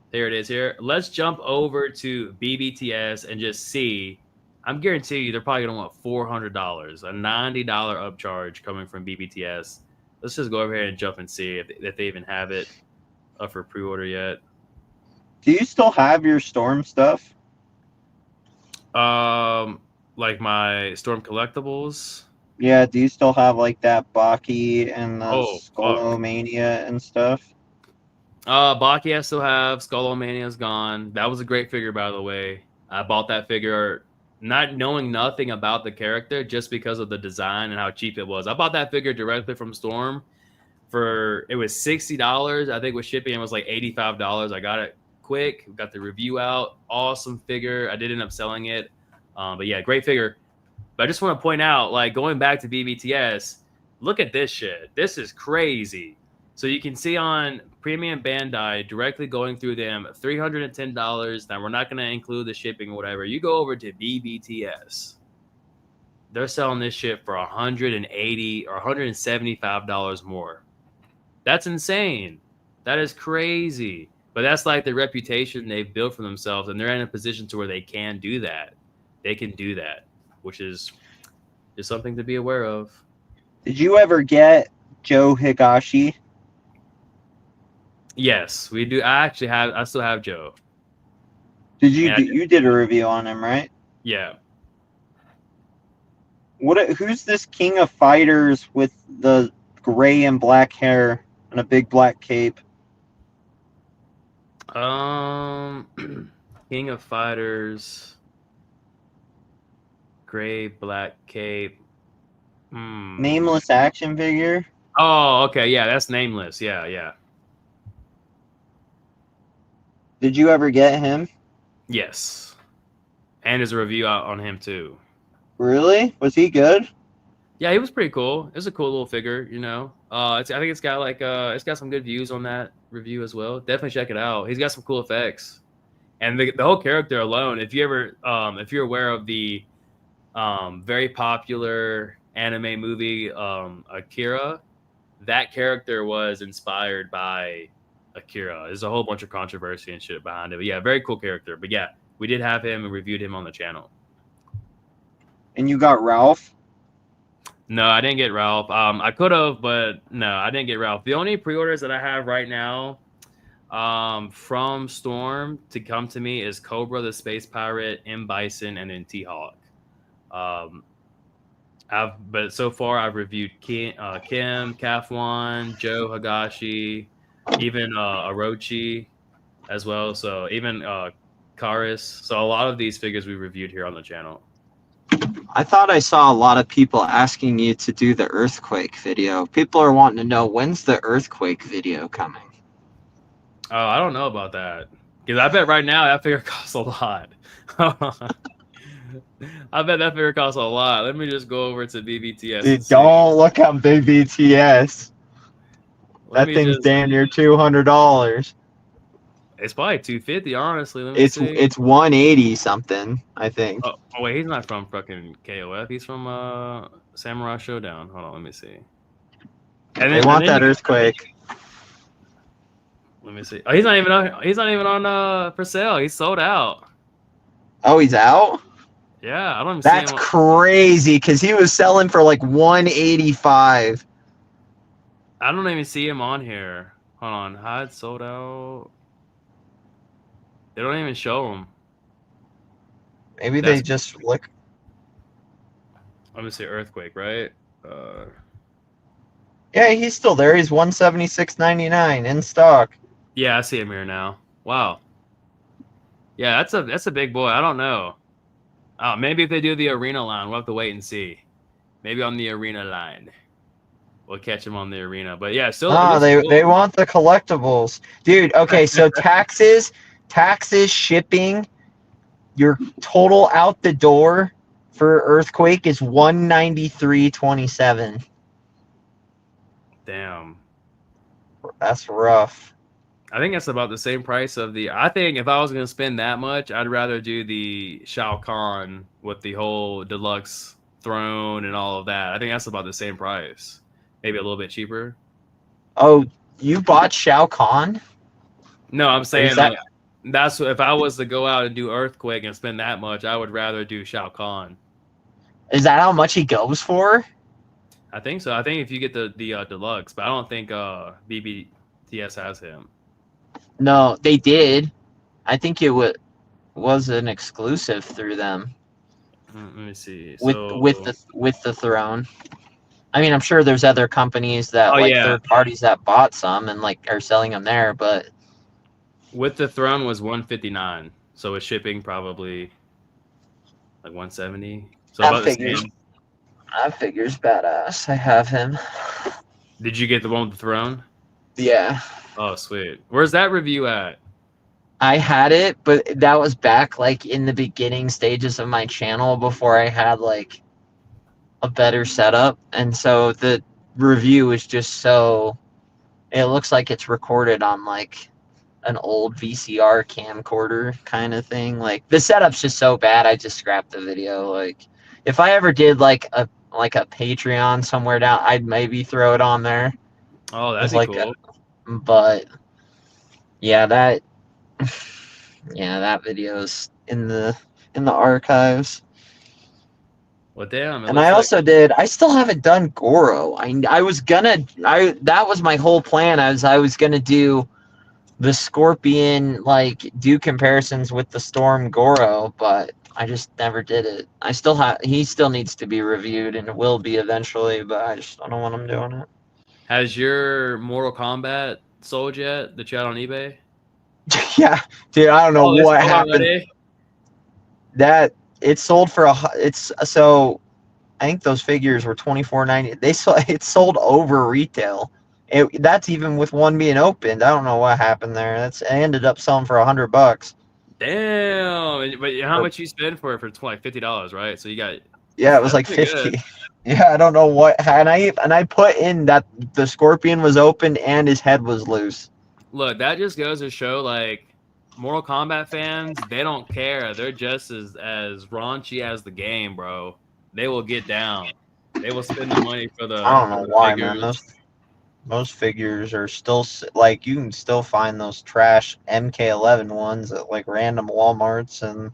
There it is here. Let's jump over to BBTS and just see. I'm guaranteeing you they're probably going to want $400, a $90 upcharge coming from BBTS. Let's just go over here and jump and see if they even have it up for pre-order yet. Do you still have your Storm stuff? Like my Storm collectibles? Yeah, do you still have like that Baki and the Skullomania and stuff? Baki I still have. Skullomania's gone. That was a great figure, by the way. I bought that figure not knowing nothing about the character, just because of the design and how cheap it was. I bought that figure directly from Storm it was $60. I think with shipping it was like $85. I got it quick. Got the review out. Awesome figure. I did end up selling it. But yeah, great figure. But I just want to point out, like going back to BBTS, look at this shit. This is crazy. So you can see on Premium Bandai directly going through them, $310. Now we're not going to include the shipping or whatever. You go over to BBTS. They're selling this shit for $180 or $175 more. That's insane. That is crazy. But that's like the reputation they've built for themselves, and they're in a position to where they can do that. They can do that, which is just something to be aware of. Did you ever get Joe Higashi? Yes, we do. I still have Joe. Did you? You did a review on him, right? Yeah. Who's this King of Fighters with the gray and black hair and a big black cape? King of Fighters, gray black cape. Nameless action figure. Oh, okay, yeah, that's Nameless. Yeah. Did you ever get him? Yes. And there's a review out on him too. Really? Was he good? Yeah, he was pretty cool. It was a cool little figure, I think it's got like it's got some good views on that review as well. Definitely check it out. He's got some cool effects. And the whole character alone, if you're aware of the very popular anime movie Akira, that character was inspired by Akira. There's a whole bunch of controversy and shit behind it. But yeah, very cool character. But yeah, we did have him and reviewed him on the channel. And you got Ralph? No, I didn't get Ralph. I could have, but no, I didn't get Ralph. The only pre-orders that I have right now from Storm to come to me is Cobra the Space Pirate, M. Bison, and then T-Hawk. But so far I've reviewed Kim, Kafwan, Joe Higashi, even Orochi as well. So even Karis. So a lot of these figures we reviewed here on the channel. I thought I saw a lot of people asking you to do the Earthquake video. People are wanting to know, when's the Earthquake video coming? Oh, I don't know about that. Because I bet right now that figure costs a lot. I bet that figure costs a lot. Let me just go over to BBTS. Dude, don't look up BBTS. That thing's damn near $200. It's probably 250. Honestly, let me see. It's 180 something, I think. Oh wait, he's not from fucking KOF. He's from Samurai Showdown. Hold on, let me see. They want that you, earthquake. let me see. Oh, he's not even on. He's not even on for sale. He's sold out. Oh, he's out? Yeah, I don't even That's see him. crazy because he was selling for like 185. I don't even see him on here. Hold on, hide sold out. They don't even show him. Maybe That's they just look. Let me see, earthquake, right? Yeah, he's still there. He's 176.99 in stock. Yeah, I see him here now. Wow. Yeah, that's a big boy. I don't know. Maybe if they do the arena line, we'll have to wait and see. Maybe on the arena line, we'll catch him on the arena. But yeah, still, it Oh, looks they cool. want the collectibles, dude. Okay, so taxes, shipping, your total out the door for earthquake is 193.27. Damn. That's rough. I think that's about the same price of the. I think if I was gonna spend that much, I'd rather do the Shao Kahn with the whole deluxe throne and all of that. I think that's about the same price, maybe a little bit cheaper. Oh, you bought Shao Kahn? No, I'm Or is saying that like that's if I was to go out and do Earthquake and spend that much, I would rather do Shao Kahn. how much he goes for? I think so. I think if you get the deluxe, but I don't think BBTS has him. No, they did. I think it was an exclusive through them Let me see. with So, the throne. I mean, I'm sure there's other companies that oh like yeah, third parties that bought some and like are selling them there, but with the throne was 159. So with shipping probably like 170. So that about the figures same. badass. I have him. Did you get the one with the throne? Yeah. Oh sweet. Where's that review at? I had it, but that was back like in the beginning stages of my channel before I had like a better setup. And so the review is just so it looks like it's recorded on like an old VCR camcorder kind of thing. Like the setup's just so bad I just scrapped the video. Like if I ever did like a Patreon somewhere down, I'd maybe throw it on there Oh, that'd as be like cool. but yeah, that video's in the archives. Well, damn. It And I looks like. also I still haven't done Goro. I was gonna that was my whole plan. I was gonna do the Scorpion, like do comparisons with the Storm Goro, but I just never did it. He still needs to be reviewed and it will be eventually, but I don't know when I'm doing it. Has your Mortal Kombat sold yet that you had on eBay? Yeah, dude, I don't know Oh, it's what sold happened. already? That it sold for it's so I think those figures were $24.90. It sold over retail. That's even with one being opened. I don't know what happened there. I ended up selling for $100. Damn. But how much you spend for it for like $50, right? So you got. Yeah, it was That's like pretty 50. good. Yeah, I don't know what. And I put in that the Scorpion was open and his head was loose. Look, that just goes to show like Mortal Kombat fans, they don't care. They're just as raunchy as the game, bro. They will get down. They will spend the money for I don't the know why, man. figures. Those figures are still like you can still find those trash MK11 ones at like random WalMarts, and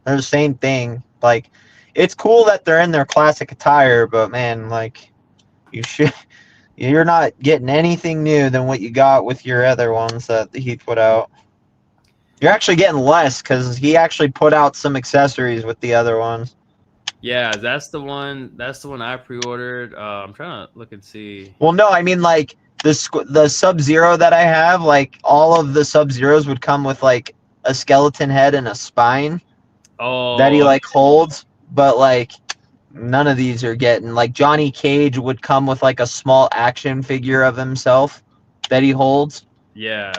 they're the same thing. Like, it's cool that they're in their classic attire, but man, like, you're not getting anything new than what you got with your other ones that he put out. You're actually getting less because he actually put out some accessories with the other ones. Yeah, that's the one. That's the one I pre-ordered. I'm trying to look and see. Well, no, I mean like the Sub-Zero that I have, like all of the Sub-Zeros would come with like a skeleton head and a spine that he Oh, like holds, but like none of these are getting like Johnny Cage would come with like a small action figure of himself that he holds, yeah.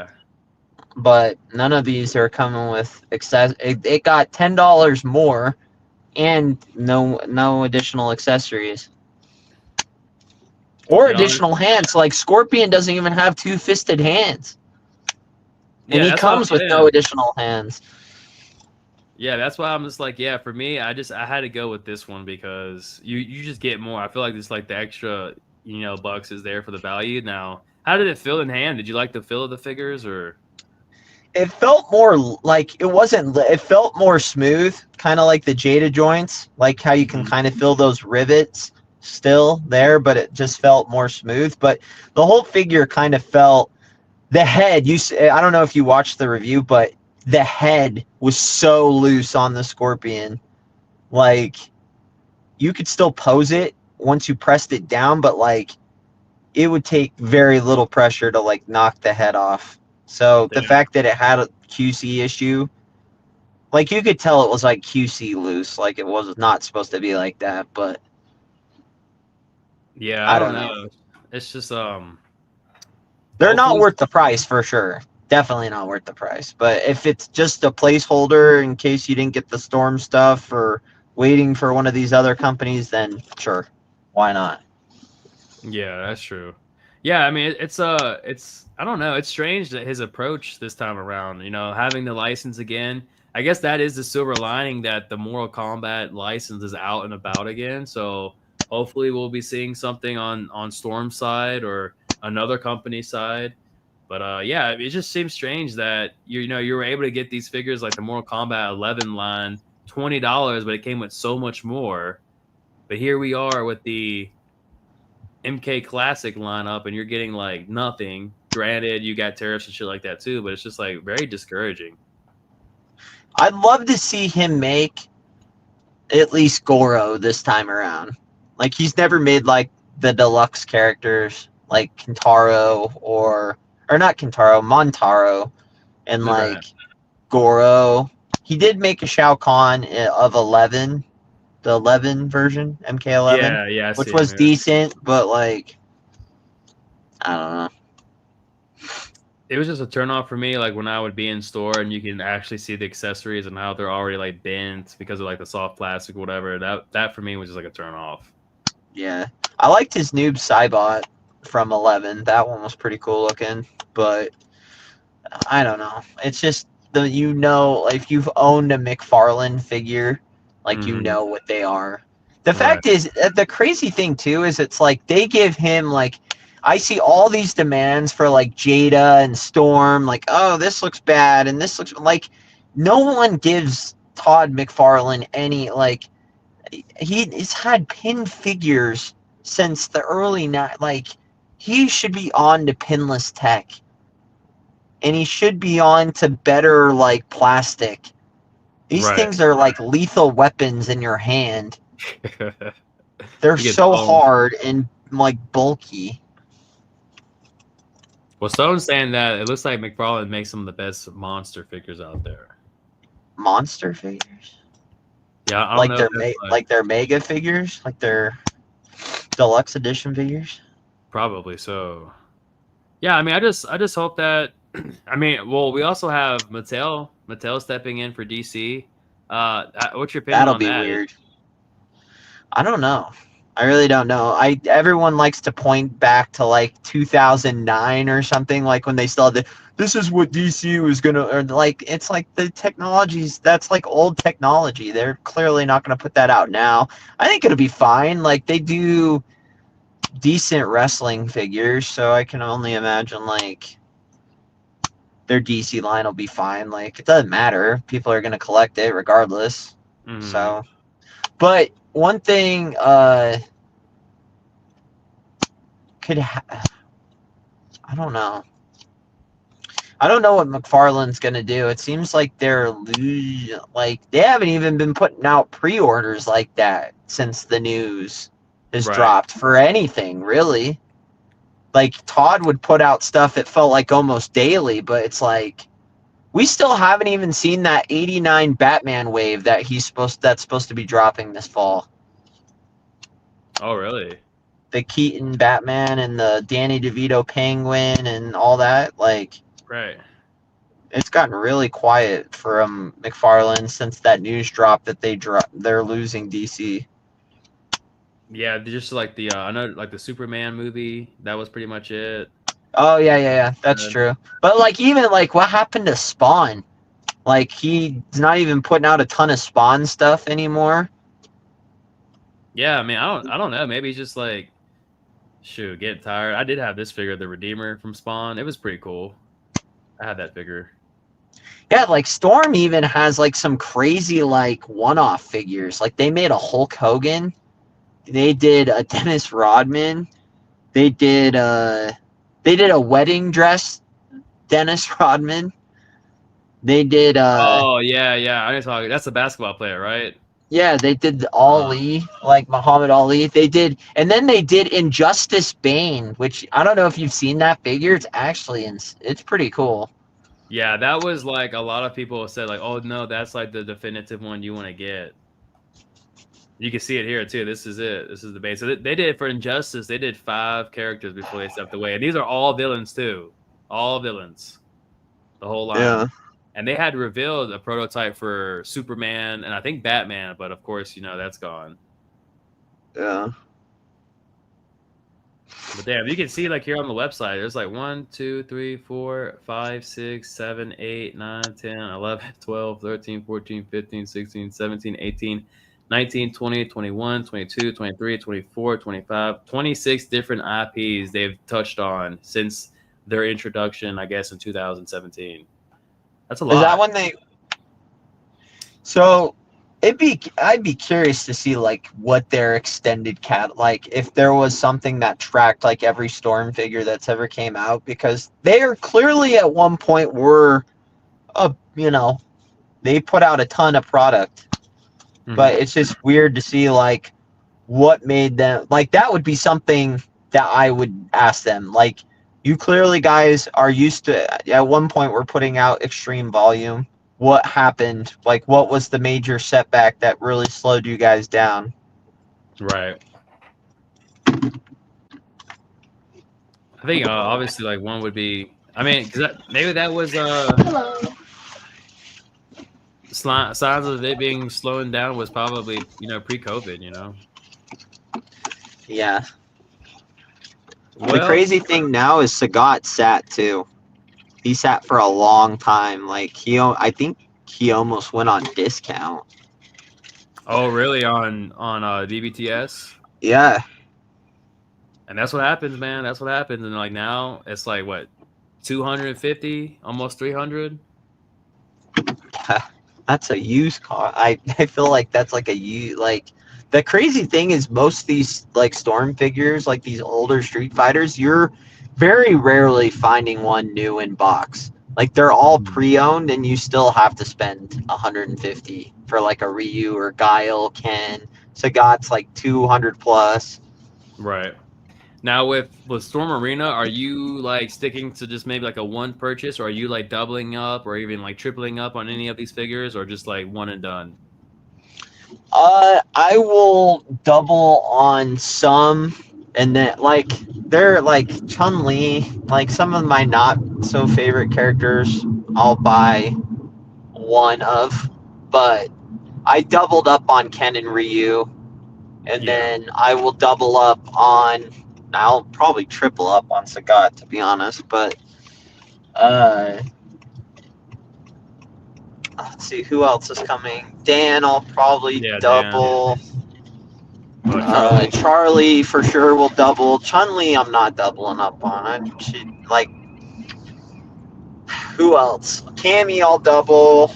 but none of these are coming with access. It got $10 more and no additional accessories or To be honest, additional hands. Like Scorpion doesn't even have two-fisted hands. And Yeah, he that's why. comes with no additional hands. Yeah, that's why I'm just like, yeah, for me, I had to go with this one because you just get more. I feel like it's like the extra, bucks is there for the value. Now, how did it feel in hand? Did you like the feel of the figures or? It felt more like it wasn't. It felt more smooth, kind of like the Jada joints, like how you can kind of feel those rivets still there, but it just felt more smooth. But the whole figure kind of felt the head. I don't know if you watched the review, but the head was so loose on the Scorpion, like you could still pose it once you pressed it down, but like it would take very little pressure to like knock the head off. So the Yeah. fact that it had a QC issue, like you could tell it was like QC loose, like it was not supposed to be like that, but Yeah, I I don't don't know. know. It's just They're not hopefully. worth the price for sure. Definitely not worth the price. But if it's just a placeholder in case you didn't get the Storm stuff or waiting for one of these other companies, then sure, why not? Yeah, that's true. Yeah, I mean, it's I don't know. It's strange that his approach this time around, having the license again. I guess that is the silver lining that the Mortal Kombat license is out and about again. So hopefully we'll be seeing something on Storm's side or another company's side. But yeah, it just seems strange that you were able to get these figures like the Mortal Kombat 11 line $20, but it came with so much more. But here we are with the MK Classic lineup, and you're getting like nothing. Granted, you got tariffs and shit like that too, but it's just like very discouraging. I'd love to see him make at least Goro this time around. Like he's never made like the deluxe characters like Kintaro or not Kintaro, Montaro and Right. like Goro. He did make a Shao Kahn of 11, the 11 version, MK11, Yeah, I which see him was here. decent, but like I don't know. It was just a turn off for me, like when I would be in store and you can actually see the accessories and how they're already like bent because of like the soft plastic or whatever. That for me was just like a turn off. Yeah, I liked his noob Cybot from 11. That one was pretty cool looking, but I don't know. It's just if you've owned a McFarlane figure, like Hmm. what they are. The Right. fact is, the crazy thing too is it's like they give him like I see all these demands for like Jada and Storm, like oh this looks bad and this looks like no one gives Todd McFarlane any like he's had pin figures since the early night like he should be on to pinless tech and he should be on to better like plastic. These Right. things are like lethal weapons in your hand. They're He gets so owned. hard and like bulky. Well, someone's saying that it looks like McFarlane makes some of the best monster figures out there. Monster figures, Yeah, I don't know if that's like like their mega figures, like their deluxe edition figures. probably so. Yeah, I mean, I just hope that. I mean, well, we also have Mattel stepping in for DC. What's your opinion That'll on be that? weird. I don't know. I really don't know. Everyone likes to point back to like 2009 or something, like when they still had this is what DC was gonna, or like it's like the technologies that's like old technology. They're clearly not gonna put that out now. I think it'll be fine. Like they do decent wrestling figures, so I can only imagine like their DC line will be fine. Like it doesn't matter. People are gonna collect it regardless. Hmm. So, but one thing could I don't know. I don't know what McFarlane's gonna do. It seems like like they haven't even been putting out pre-orders like that since the news has Right. dropped for anything really. Like Todd would put out stuff it felt like almost daily, but it's like we still haven't even seen that 89 Batman wave that's supposed to be dropping this fall. Oh, really? The Keaton Batman and the Danny DeVito Penguin and all that, like Right. it's gotten really quiet from McFarlane since that news dropped that they're losing DC. Yeah, just like the I know like the Superman movie. That was pretty much it. Oh yeah. That's true. But like even like what happened to Spawn? Like he's not even putting out a ton of Spawn stuff anymore. Yeah, I mean, I don't know. Maybe he's just like, shoot, getting tired. I did have this figure, the Redeemer from Spawn. It was pretty cool. I had that figure. Yeah, like Storm even has like some crazy like one-off figures. Like they made a Hulk Hogan. They did a Dennis Rodman. They did a wedding dress Dennis Rodman. They did Oh yeah, yeah. I didn't talk. That's a basketball player, right? yeah, they did Uh, Ali, like Muhammad Ali. They did, and then they did Injustice Bane, which I don't know if you've seen that figure. It's actually it's pretty cool. yeah, that was like a lot of people said like, oh no, that's like the definitive one you want to get. You can see it here too. This is it. This is the base. So they did for Injustice. They did 5 characters before they stepped away, and these are all villains too. All villains, the whole line. Yeah. And they had revealed a prototype for Superman and I think Batman, but of course, that's gone. Yeah. But damn, you can see like here on the website, there's like 1, 2, 3, 4, 5, 6, 7, 8, 9, 10, 11, 12, 13, 14, 15, 16, 17, 18, 19, 20, 21, 22, 23, 24, 25, 26 different IPs they've touched on since their introduction, I guess, in 2017. That's a lot. Is that when they? So, I'd be curious to see like what their extended like if there was something that tracked like every Storm figure that's ever came out, because they are clearly at one point were, they put out a ton of product, but it's just weird to see like what made them like that would be something that I would ask them like. You clearly guys are used to at one point we're putting out extreme volume. What happened? Like what was the major setback that really slowed you guys down? Right. I think obviously like one would be. I mean, because maybe that was Hello. signs of it being slowing down was probably pre-COVID. Yeah. Well, The crazy thing now is Sagat sat too. He sat for a long time. Like I think he almost went on discount. oh really on DBTS? Yeah. And that's what happens, man. That's what happens. And like now it's like what 250, almost 300. That's a used car. I feel like that's like a used like. The crazy thing is most of these like Storm figures, like these older Street Fighters, you're very rarely finding one new in box. Like they're all pre-owned, and you still have to spend 150 for like a Ryu or Guile, Ken. Sagat's like 200 plus. Right. Now with Storm Arena, are you like sticking to just maybe like a one purchase, or are you like doubling up or even like tripling up on any of these figures, or just like one and done? I will double on some, and then like they're like Chun-Li, like some of my not so favorite characters I'll buy one of, but I doubled up on Ken and Ryu, and then I will double up on, I'll probably triple up on Sagat to be honest, but let's see who else is coming. Dan, I'll probably double. Charlie for sure will double. Chun-Li, I'm not doubling up on. Like, who else? Cammy, I'll double.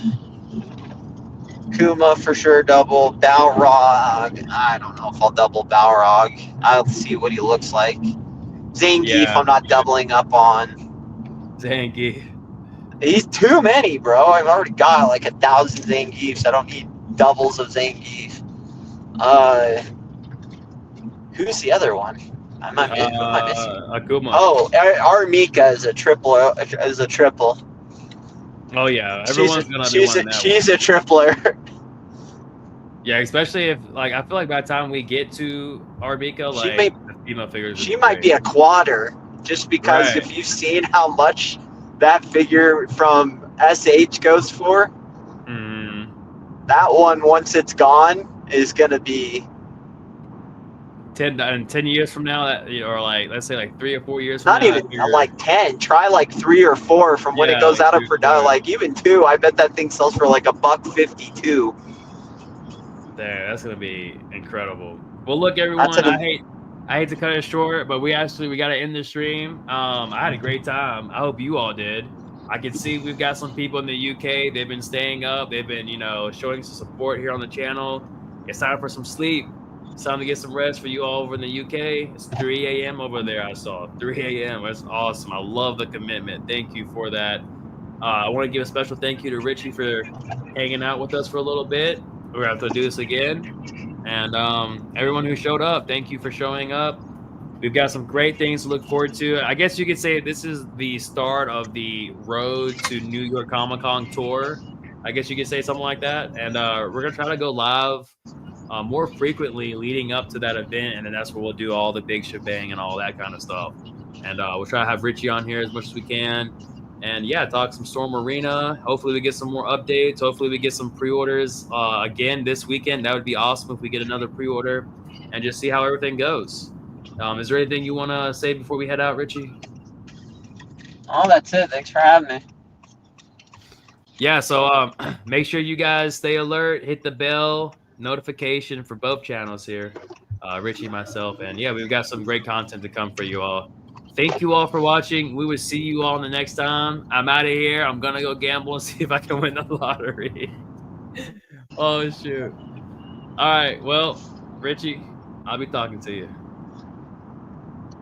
Akuma for sure double. Balrog, I don't know if I'll double Balrog. I'll see what he looks like. Zangief, I'm not doubling up on. Zangief. He's too many, bro. I've already got like 1,000 Zangiefs. I don't need doubles of Zangief. Who's the other one? Who am I missing? Akuma. Oh, Armika is a triple. Oh yeah, everyone's gonna be one. She's a tripler. Yeah, especially if like I feel like by the time we get to Armika, like the female figures, she might be a quadder, just because if you've seen how much that figure from SH goes for, that one once it's gone is gonna be 10 years from now, that, or like, let's say like 3 or 4 years from Not now, even like 10. Try like 3 or 4 from when it Yeah, goes like out of 3 or production. 4. Like even 2, I bet that thing sells for like $1.52. There, that's gonna be incredible. Well, look, That's everyone, an I hate to cut it short, but we got to end the stream. I had a great time. I hope you all did. I can see we've got some people in the UK. They've been staying up. They've been, showing some support here on the channel. It's time for some sleep. It's time to get some rest for you all over in the UK. It's 3 a.m. over there. I saw 3 a.m. That's awesome. I love the commitment. Thank you for that. I want to give a special thank you to Richie for hanging out with us for a little bit. We're gonna have to do this again. And everyone who showed up, thank you for showing up. We've got some great things to look forward to. I guess you could say this is the start of the road to New York Comic Con tour. I guess you could say something like that. And we're gonna try to go live more frequently leading up to that event, and then that's where we'll do all the big shebang and all that kind of stuff. And we'll try to have Richie on here as much as we can. And yeah, talk some Storm Arena. Hopefully we get some more updates. Hopefully we get some pre-orders again this weekend. That would be awesome if we get another pre-order and just see how everything goes. Is there anything you want to say before we head out, Richie? Oh, that's it. Thanks for having me. Yeah, so make sure you guys stay alert, hit the bell notification for both channels here, Richie, myself, and yeah, we've got some great content to come for you all. Thank you all for watching. We will see you all the next time. I'm out of here. I'm gonna go gamble and see if I can win the lottery. Oh shoot! All right, well, Richie, I'll be talking to you.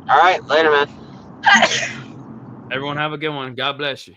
All right, later, man. Everyone have a good one. God bless you.